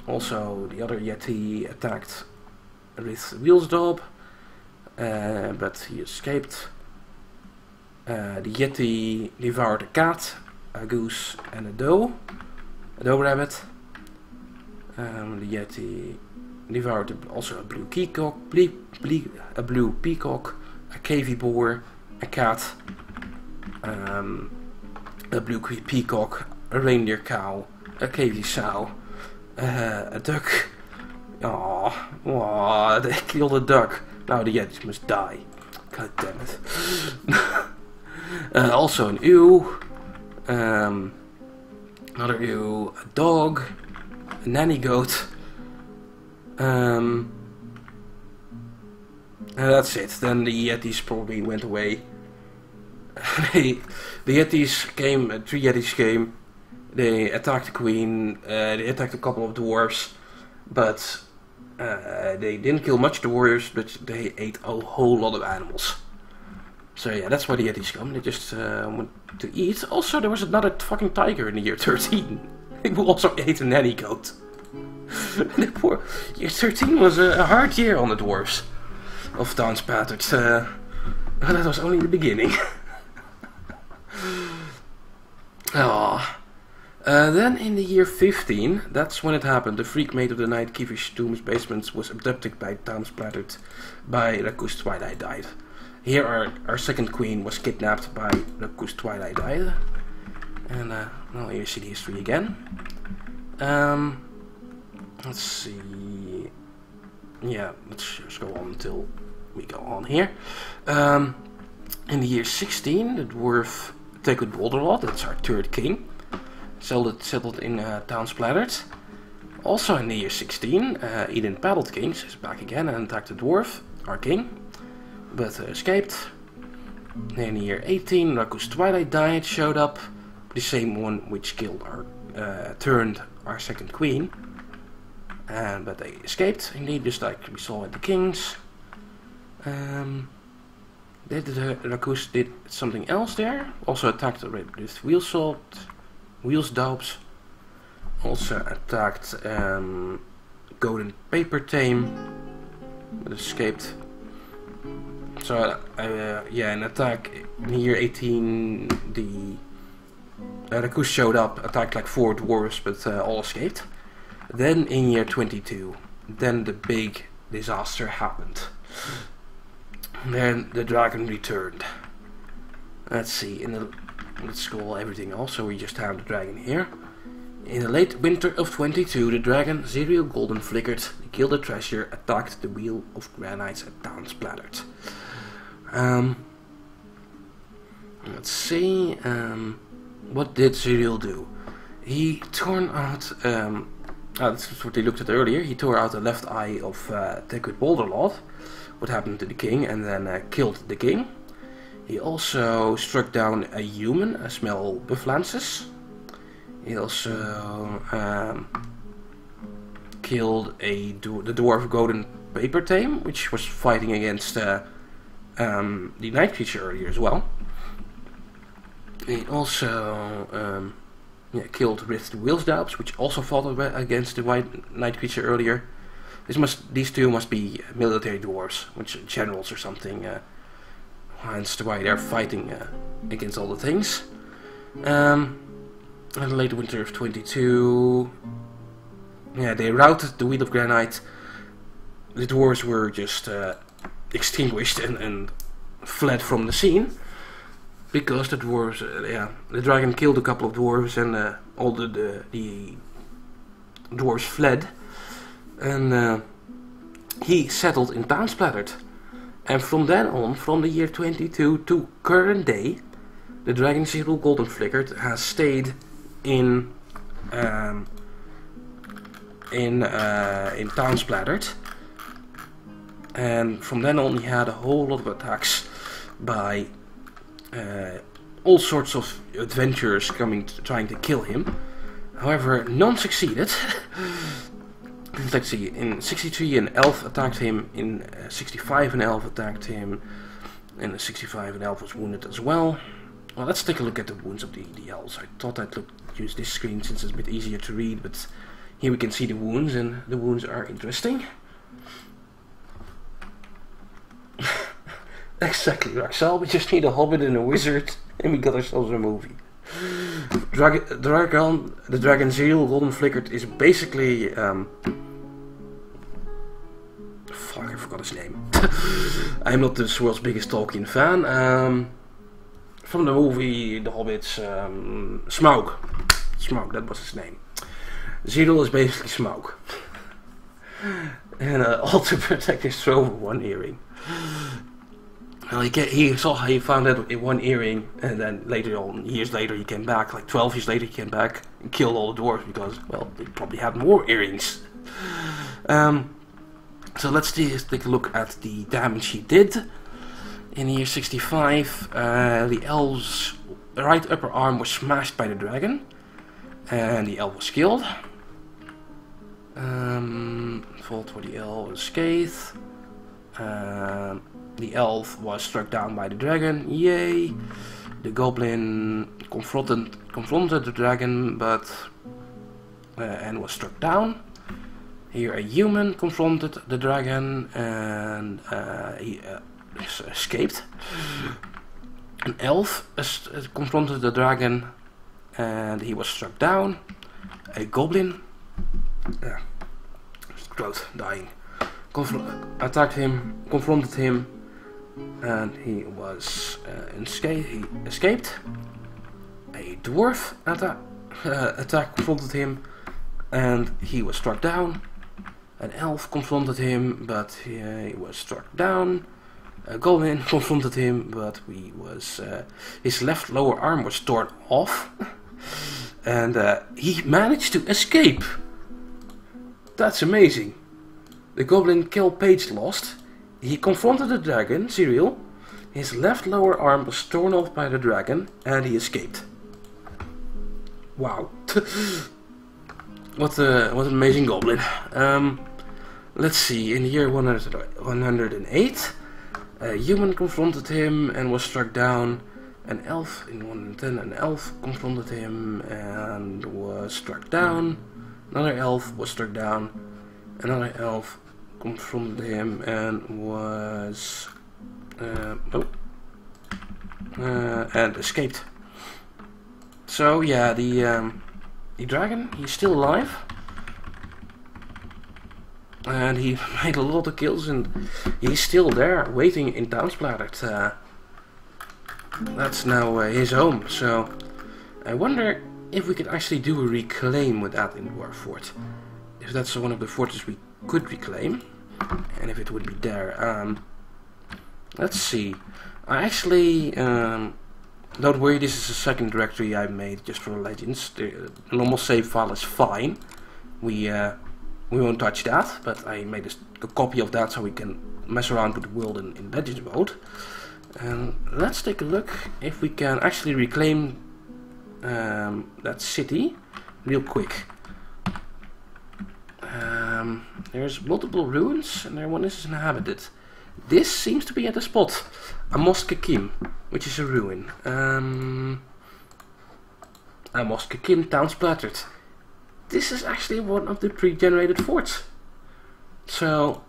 Also, the other Yeti attacked with Wheelsdorp, but he escaped. The Yeti devoured a cat, a goose, and a doe rabbit. The Yeti devoured also a blue peacock, a cavy boar, a cat, a blue peacock, a reindeer cow, a cavy sow, a duck. Oh, they killed a duck. Now the Yetis must die. God damn it. Also an ewe, another ewe, a dog, a nanny goat. And that's it. Then the Yetis probably went away. The Yetis came, 3 Yetis came. They attacked the queen. They attacked a couple of dwarves, but they didn't kill much dwarves, but they ate a whole lot of animals. So yeah, that's why the Yetis come. They just want to eat. Also, there was another fucking tiger in the year 13. Who also ate a nanny goat. The poor year 13 was a hard year on the dwarves of Downspattered. That was only the beginning. Then in the year 15, that's when it happened. The freak mate of the night, Kivish Doom's basement, was abducted by Downspattered by Raku's Twilight Died. Here our second queen was kidnapped by Raku's Twilight Died. And well, here you see the history again. Let's see. Yeah, let's just go on until we go on here. In the year 16, the dwarf Tekut Bolderlot, that's our third king, settled in Downspattered. Also in the year 16, Eden Paddled Kings is back again and attacked the dwarf, our king, but escaped. In the year 18, Raku's Twilight Died showed up, the same one which killed our, turned our second queen. But they escaped, indeed, just like we saw at the kings. Rakus did something else there. Also attacked with Wheelsdorps. Also attacked Golden Paper Tame, but escaped. So yeah, an attack in the year 18. The Rakus showed up, attacked like 4 dwarves, but all escaped. Then in year 22, then the big disaster happened. Then the dragon returned. Let's see, let's scroll everything also, we just have the dragon here. In the late winter of 22, the dragon, Zerial Golden Flickered, the Gilded Treasure, attacked the Wheel of Granites at Downspattered. Let's see, what did Zerial do? He torn out, that's what they looked at earlier, he tore out the left eye of Tekut Bolderlot, what happened to the king, and then killed the king. He also struck down a human, a Smell Bufflances. He also killed the dwarf Golden Paper Tame, which was fighting against the night creature earlier as well. He also killed with the Wheelsdorps, which also fought against the white night creature earlier. These two must be military dwarves, which are generals or something. Hence why they're fighting against all the things. In the late winter of 22, yeah, they routed the Wheel of Granite. The dwarves were just extinguished and fled from the scene. Because the dwarves, the dragon killed a couple of dwarves and all the dwarves fled. And he settled in Downspattered. And from then on, from the year 22 to current day, the dragon Zerial Golden Flickered has stayed in Downspattered. And from then on he had a whole lot of attacks by all sorts of adventurers trying to kill him. However, none succeeded. Let's see, in 63 an elf attacked him, in 65 an elf attacked him, and in 65 an elf was wounded as well. Well, let's take a look at the wounds of the elves. I thought I'd use this screen since it's a bit easier to read, but here we can see the wounds, and the wounds are interesting. Exactly, Raxel, we just need a hobbit and a wizard, and we got ourselves a movie. The Dragon Zeal Golden Flickered is basically... fuck, I forgot his name. I'm not the world's biggest Tolkien fan. From the movie The Hobbits, Smaug. Smaug, that was his name. Zeal is basically Smaug. And all to protect his throne with one earring. Well, he saw how he found out in one earring, and then later on, years later, he came back, like 12 years later, he came back and killed all the dwarves because, well, they probably had more earrings. So let's take a look at the damage he did. In year 65, the elf's right upper arm was smashed by the dragon, and the elf was killed. Fault for the elf was scathed. The elf was struck down by the dragon, yay! The goblin confronted the dragon, but and was struck down. Here a human confronted the dragon and he escaped. An elf confronted the dragon and he was struck down. A goblin, gross, dying, attacked him, confronted him, and he was he escaped. A dwarf confronted him, and he was struck down. An elf confronted him, but he was struck down. A goblin confronted him, but his left lower arm was torn off, and he managed to escape. That's amazing. The goblin killed Page lost. He confronted the dragon, Cyril. His left lower arm was torn off by the dragon, and he escaped. Wow. What an amazing goblin. Let's see, in the year 108, a human confronted him and was struck down. An elf, in 110, an elf confronted him and was struck down. Another elf was struck down. Another elf confronted him and was and escaped. So yeah, the dragon, he's still alive, and he made a lot of kills, and he's still there waiting in Downsplattered. That's now his home. So I wonder if we could actually do a reclaim with that in Dwarf Fort. If that's one of the fortresses we could reclaim, and if it would be there. Let's see. I actually don't worry, this is a second directory I made just for Legends. The normal save file is fine. We won't touch that, but I made a copy of that so we can mess around with the world in Legends mode. And let's take a look if we can actually reclaim that city real quick. There's multiple ruins and one is inhabited. This seems to be at the spot. Amos Kakim, which is a ruin. Amos Kakim Downsplattered. This is actually one of the pre-generated forts. So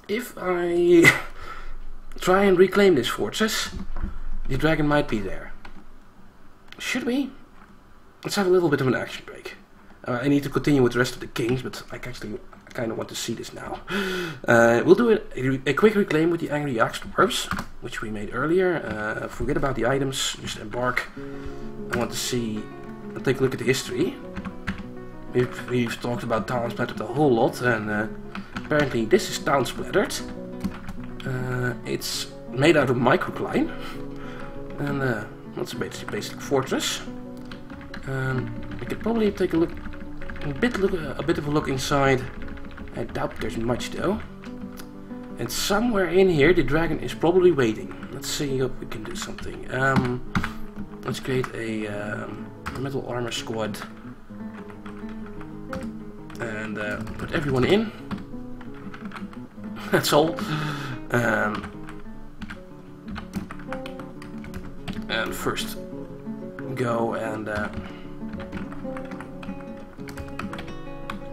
if I try and reclaim this fortress, the dragon might be there. Should we? Let's have a little bit of an action break. I need to continue with the rest of the kings, but I kind of want to see this now. We'll do a quick reclaim with the Angry Axe Dwarves, which we made earlier. Forget about the items, just embark. I want to see, take a look at the history. We've talked about Downsplattered a whole lot, and apparently this is Downsplattered. It's made out of microcline, and that's a basic fortress. We could probably take a bit of a look inside. I doubt there's much though. And somewhere in here the dragon is probably waiting. Let's see if we can do something. Let's create a metal armor squad and put everyone in. That's all. And first go and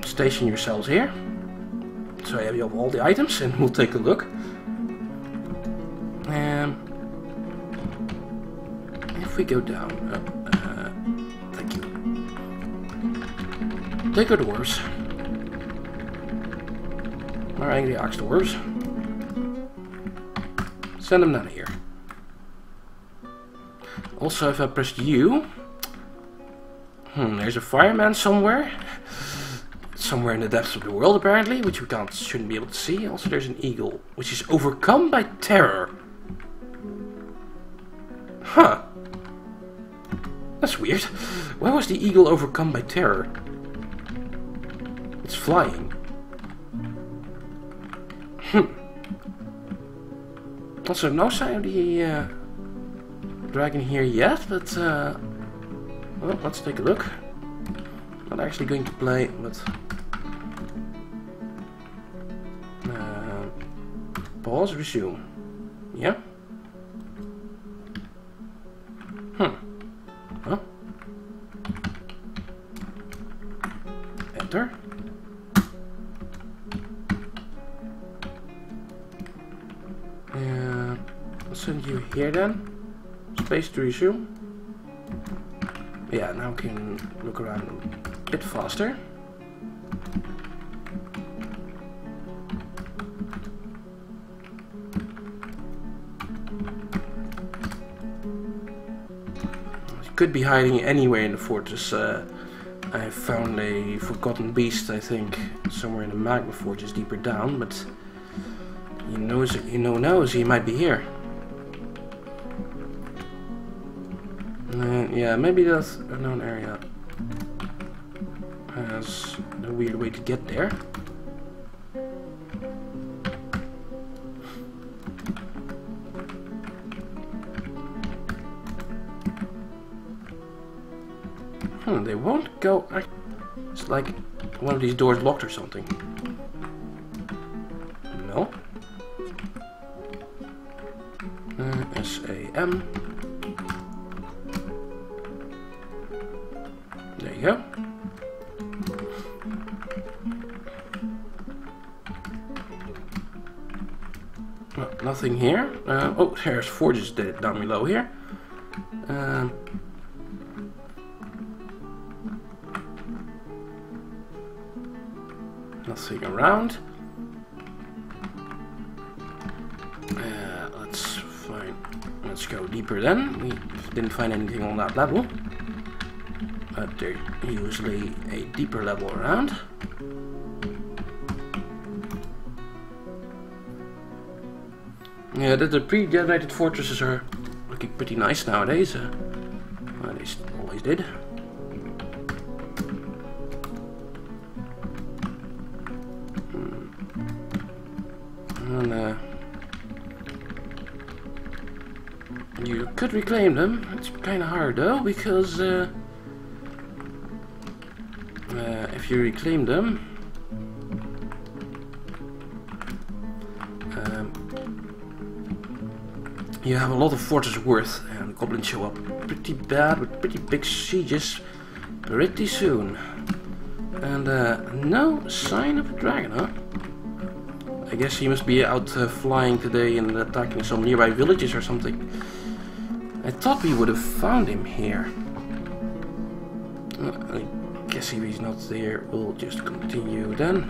station yourselves here. So you have all the items, and we'll take a look. If we go down, thank you. Take our dwarves. Our angry ox dwarves. Send them down here. Also, if I press U, there's a fireman somewhere. Somewhere in the depths of the world, apparently, which we shouldn't be able to see. Also, there's an eagle, which is overcome by terror. Huh. That's weird. Why was the eagle overcome by terror? It's flying. Also, no sign of the dragon here yet, but well, let's take a look. Not actually going to play, but pause, resume. Yeah. Huh. Enter. I'll send you here then. Space to resume. Yeah, now we can look around a bit faster. Could be hiding anywhere in the fortress. I found a forgotten beast, I think, somewhere in the magma fortress deeper down, but you knows he might be here. Yeah, maybe that unknown area has a weird way to get there. They won't go. It's like one of these doors locked or something. No. SAM. There you go. Well, nothing here. Oh, there's forges down below here. Nothing around. Let's go deeper then. We didn't find anything on that level. But there's usually a deeper level around. Yeah, the pre-generated fortresses are looking pretty nice nowadays. Well, they always did. And you could reclaim them. It's kind of hard though, because if you reclaim them, you have a lot of fortress worth, and the goblins show up pretty bad with pretty big sieges pretty soon. And no sign of a dragon, huh? I guess he must be out flying today and attacking some nearby villages or something. I thought we would have found him here. I guess if he's not there, we'll just continue then.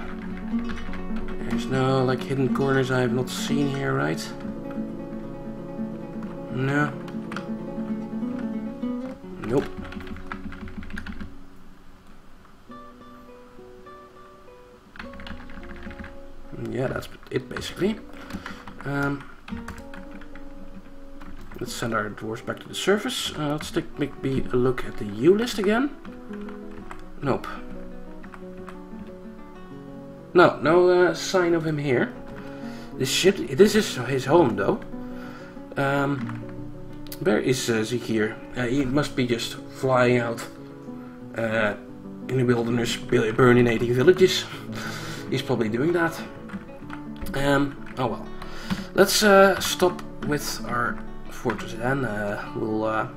There's no like hidden corners I have not seen here, right? No. Nope. Yeah, that's it basically. Let's send our dwarves back to the surface. Let's take maybe a look at the U list again. Nope. No sign of him here. This is his home though. Where is Zeke here? He must be just flying out in the wilderness, burninating villages. He's probably doing that. Oh well. Let's stop with our fortress then. We'll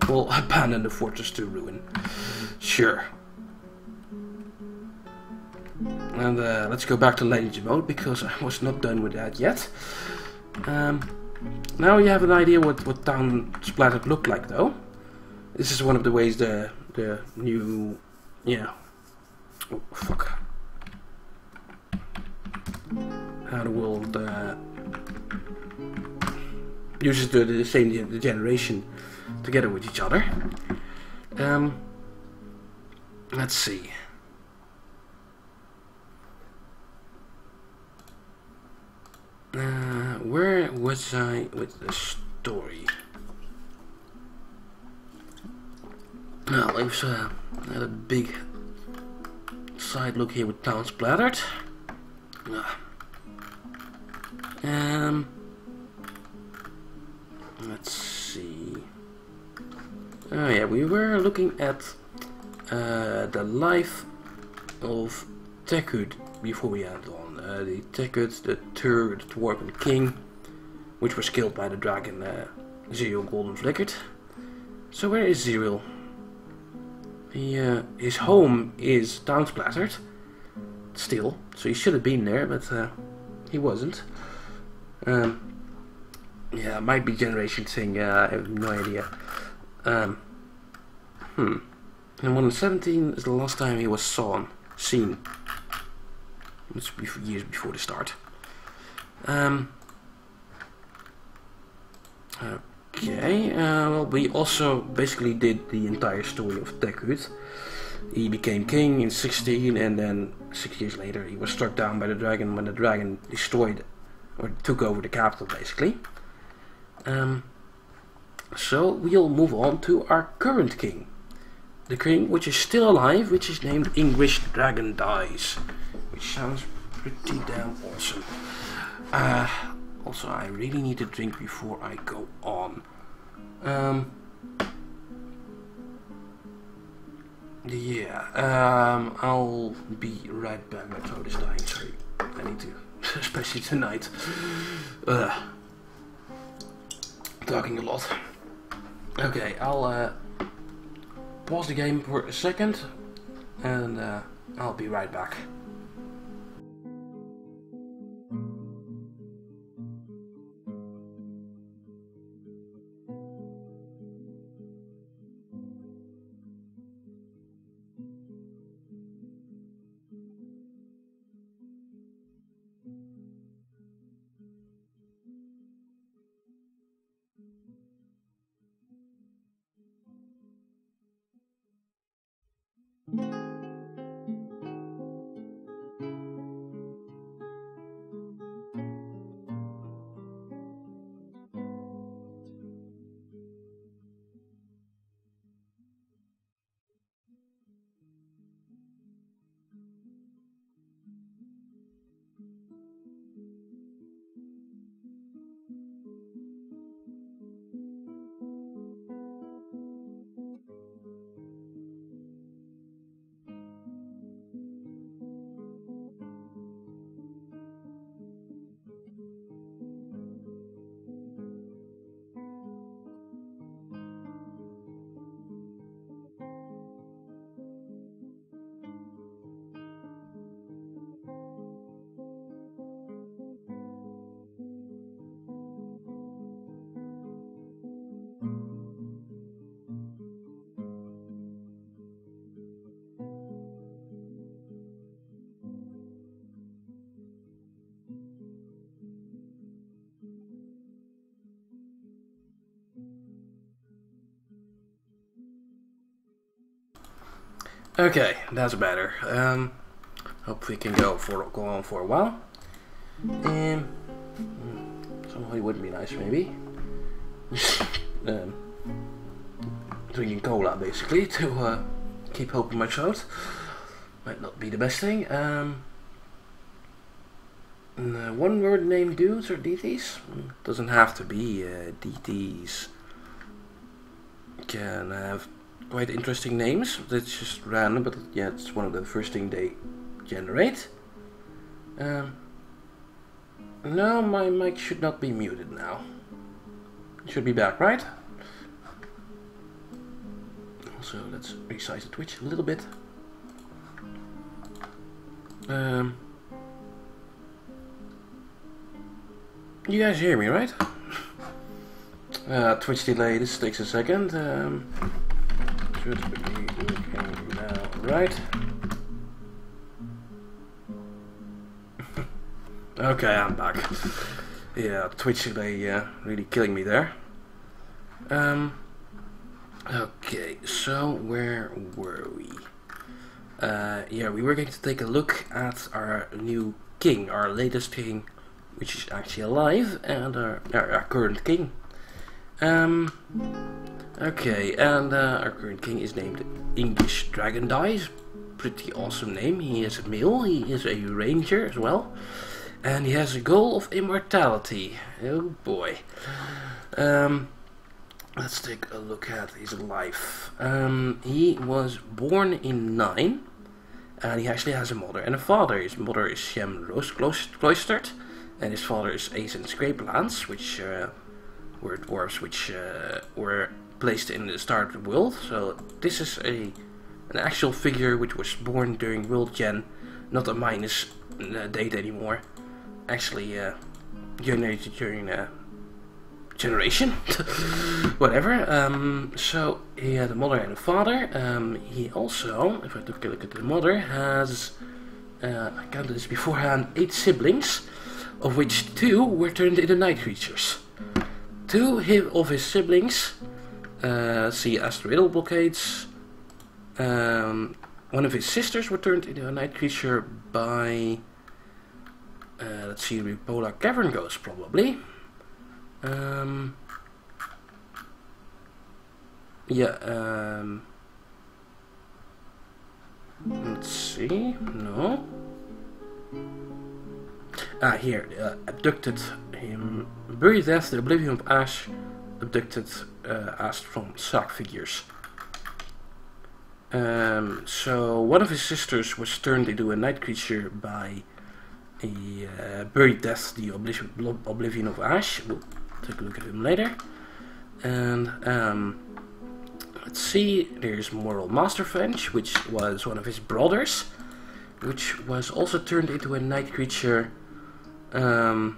We'll abandon the fortress to ruin. Sure. And let's go back to Legends mode, because I was not done with that yet. Now you have an idea what Town Splattered looked like, though. This is one of the ways the new... yeah. Oh, fuck. How the world uses the same generation together with each other. Let's see. Where was I with the story? Now, let's have a big side look here with Town Splattered. Let's see. Oh yeah, we were looking at the life of Tekud before we ended on. The Tekud, the third Dwarven king, which was killed by the dragon Zerial Golden Flickered. So where is Zerial? His home is Town Splattered still, so he should have been there, but he wasn't. Yeah, it might be generation thing, I have no idea. And 117 is the last time he was seen. It's years before the start. Okay, well, we also basically did the entire story of Tekud. He became king in 16, and then 6 years later he was struck down by the dragon when the dragon destroyed or took over the capital, basically. So we'll move on to our current king. The king which is still alive, which is named English Dragon Dies. Which sounds pretty damn awesome. Also, I really need to drink before I go on. Yeah, I'll be right back. My throat is dying, sorry. I need to, especially tonight. Talking a lot. Okay, I'll pause the game for a second, and I'll be right back. Okay, that's better. Hope we can go on for a while. Somebody would be nice, maybe. Drinking cola, basically, to keep hope in my throat. Might not be the best thing. One word name dudes or DTs? Doesn't have to be. DTs can have quite interesting names. That's just random, but yeah, it's one of the first thing they generate. No, my mic should not be muted now. It should be back, right? Also, let's resize the Twitch a little bit. You guys hear me, right? Twitch delay, this takes a second. Should be working now, right? Okay, I'm back. Yeah, Twitch delay really killing me there. Okay, so where were we? Yeah, we were going to take a look at our new king, our latest king, which is actually alive, and our current king. Okay, and our current king is named English Dragon Dice. Pretty awesome name. He is a male, he is a ranger as well, and he has a goal of immortality. Oh boy. Let's take a look at his life. He was born in 9, and he actually has a mother and a father. His mother is Shem Rose Cloistered, and his father is Ace and Scrapelands, which were dwarves which were placed in the start of the world. So this is an actual figure which was born during World Gen, not a minus date anymore. Actually generated during generation. Whatever. So he had a mother and a father. He also, if I took a look at the mother, has I counted this beforehand, 8 siblings, of which 2 were turned into night creatures. 2 of his siblings, see asteroidal blockades. One of his sisters were turned into a night creature by, let's see, Polar Cavern Ghost probably. Let's see, no. Here, abducted him, buried death, the oblivion of Ash, abducted Ash from Sark figures. So one of his sisters was turned into a night creature by a buried death, the oblivion of Ash. We'll take a look at him later. And let's see, there's Moral Masterfench, which was one of his brothers, which was also turned into a night creature. And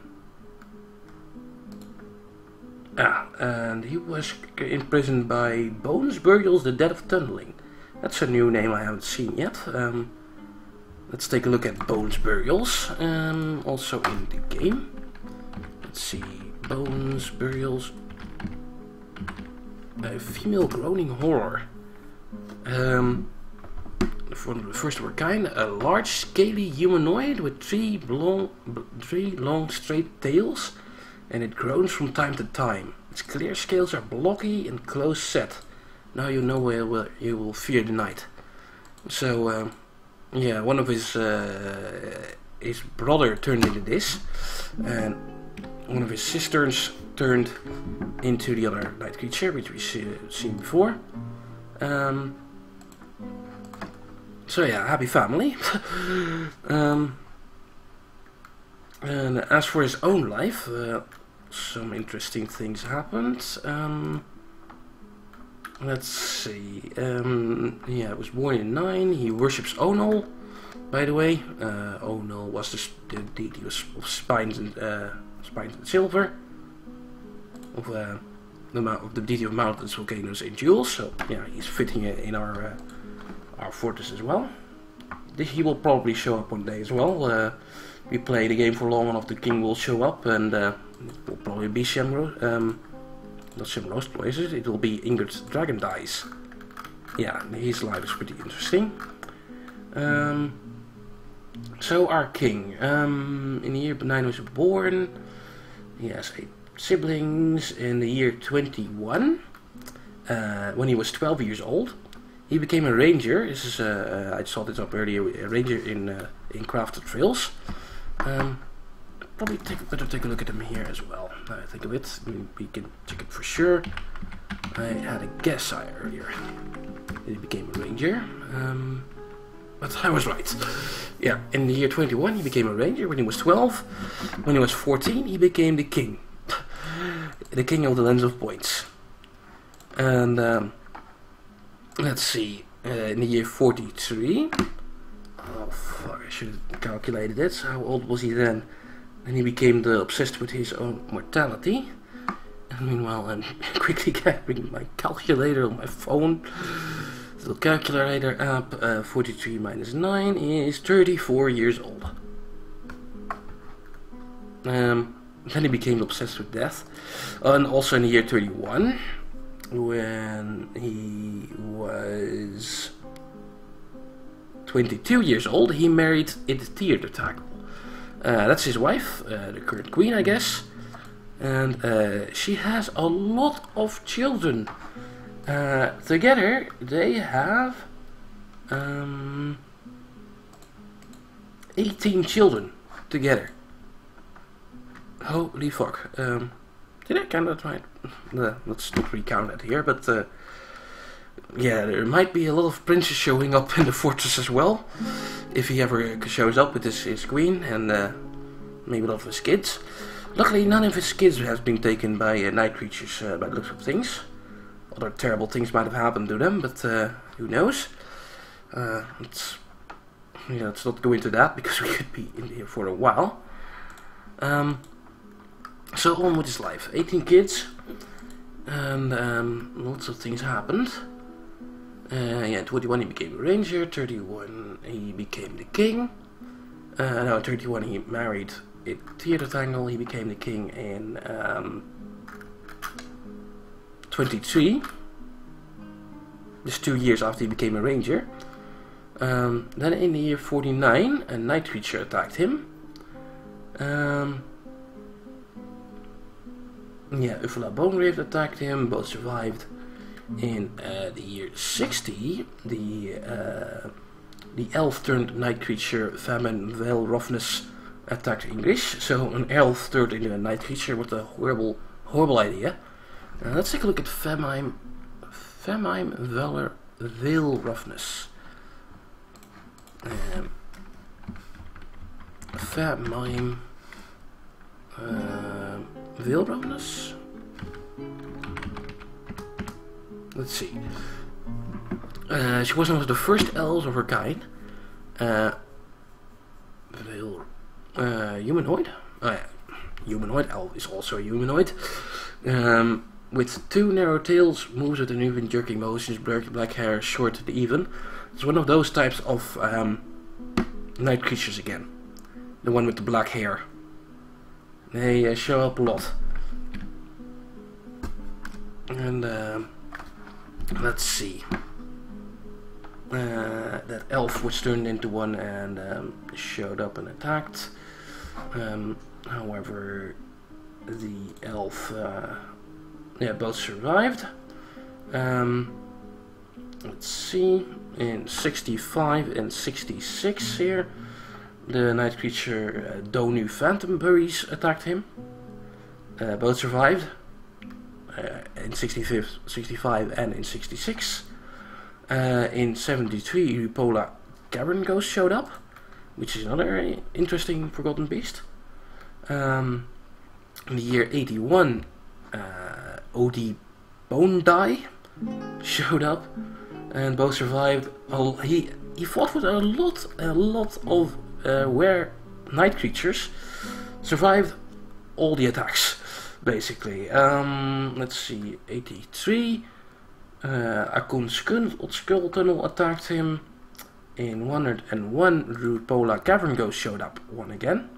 he was imprisoned by Bones Burials, the Dead of Tunneling. That's a new name I haven't seen yet. Let's take a look at Bones Burials, also in the game. Let's see, Bones Burials, female groaning horror. For the first of her kind, a large scaly humanoid with 3 long straight tails, and it groans from time to time. Its clear scales are blocky and close set. Now you know where you will fear the night. So yeah, one of his brother turned into this, and one of his sisters turned into the other night creature, which we've seen before. So yeah, happy family. And as for his own life, some interesting things happened. Let's see. Yeah, was born in 9. He worships Onal, by the way. Onal was the deity of spines and silver, of the deity of mountains, volcanoes, and jewels. So yeah, he's fitting in our fortress as well. He will probably show up one day as well. We play the game for long enough, the king will show up, and it will probably be Shamro. Not Shamro's places, it will be Ingrid's Dragon Dice. Yeah, his life is pretty interesting. So our king, in the year 9 was born. He has 8 siblings. In the year 21, when he was 12 years old, he became a ranger. This is I saw this up earlier. A ranger in Crafted Trails. Probably better take a look at him here as well. I think of it. We can check it for sure. I had a guess earlier that he became a ranger, but I was right. Yeah, in the year 21 he became a ranger. When he was 12, when he was 14 he became the king. The king of the Lens of Points. And let's see, in the year 43. Oh fuck, I should have calculated it. How old was he then? And he became obsessed with his own mortality. And meanwhile, I'm quickly grabbing my calculator on my phone. The calculator app, 43 minus 9 is 34 years old. Then he became obsessed with death. And also in the year 31, when he was 22 years old, he married in the theater tackle. That's his wife, the current queen, I guess. And she has a lot of children. Together, they have 18 children together. Holy fuck. Did I count that right? Let's not recount that here, but yeah, there might be a lot of princes showing up in the fortress as well. If he ever shows up with his queen and maybe a lot of his kids. Luckily, none of his kids has been taken by night creatures by the looks of things. Other terrible things might have happened to them, but who knows? Let's not go into that because we could be in here for a while. So on with his life. 18 kids, and lots of things happened. Yeah, 21 he became a ranger. 31 he became the king. No, 31 he married a theater tangle. He became the king in 23. Just 2 years after he became a ranger. Then in the year 49, a night creature attacked him. Yeah, Ufala Bonegrave attacked him. Both survived. In the year 60, the elf turned night creature Famine Veil Roughness attacked English. So an elf turned into a night creature. What a horrible idea. Let's take a look at Famine Veil Roughness. Famine Veil Roughness. Let's see. She was one of the first elves of her kind. Humanoid? Oh yeah. Humanoid. Elf is also a humanoid. With two narrow tails, moves with uneven jerking motions, black hair, short and even. It's one of those types of night creatures again. The one with the black hair. They show up a lot. And let's see. That elf was turned into one and showed up and attacked. However, the elf, yeah, both survived. Let's see. In 65 and 66 here, the night creature Donu Phantom Berries attacked him. Both survived. In 65 and in 66. In 73, Rupola Cavern Ghost showed up, which is another interesting forgotten beast. In the year 81, Odi Bone Die showed up, and both survived. He fought with a lot of were night creatures, survived all the attacks. Basically, let's see, 83, Akun Skull Tunnel attacked him. In 101, Rupola Cavern Ghost showed up one again.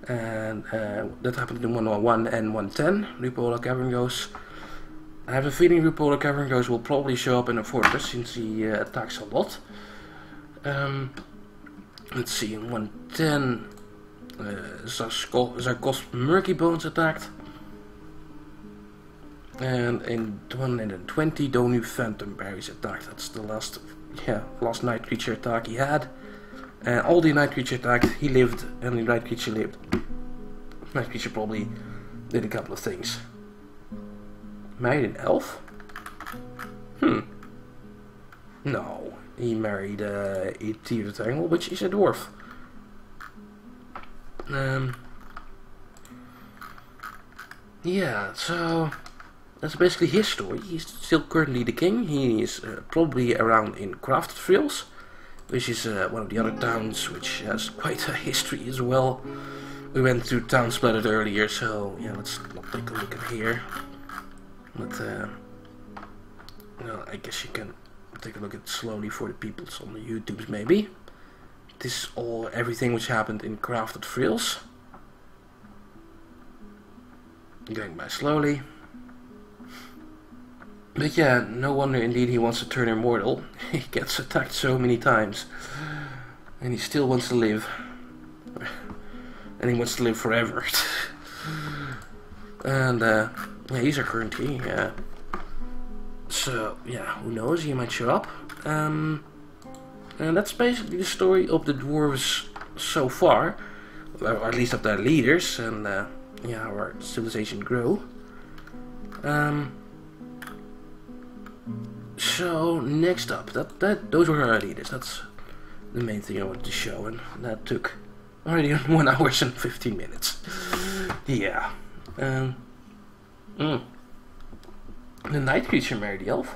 And that happened in 101 and 110, Rupola Cavern Ghost. I have a feeling Rupola Cavern Ghost will probably show up in a fortress since he attacks a lot. Let's see, in 110, Zarkos Murky Bones attacked. And in 120, Donu Phantom Berries attacked. That's the last night creature attack he had. And all the night creature attacked, he lived, and the night creature lived. Night creature probably did a couple of things. Married an elf? No, he married a theater tangle, which is a dwarf. Yeah, so that's basically his story. He's still currently the king. He is probably around in Crafted Fields, which is one of the other towns which has quite a history as well. We went through Town Splattered earlier, so yeah, let's not take a look at here. But well, I guess you can take a look at it slowly for the people on the YouTubes maybe. This is all everything which happened in Crafted Fields. Going by slowly. But yeah, no wonder indeed he wants to turn immortal. He gets attacked so many times. And he still wants to live. And he wants to live forever. And yeah, he's our current king. So yeah, who knows, he might show up. And that's basically the story of the dwarves so far. Or at least of their leaders. And yeah, how our civilization grow. So next up, those were our leaders. That's the main thing I wanted to show, and that took already 1 hour and 15 minutes. Yeah. The night creature married the elf.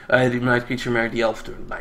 The night creature married the elf turned night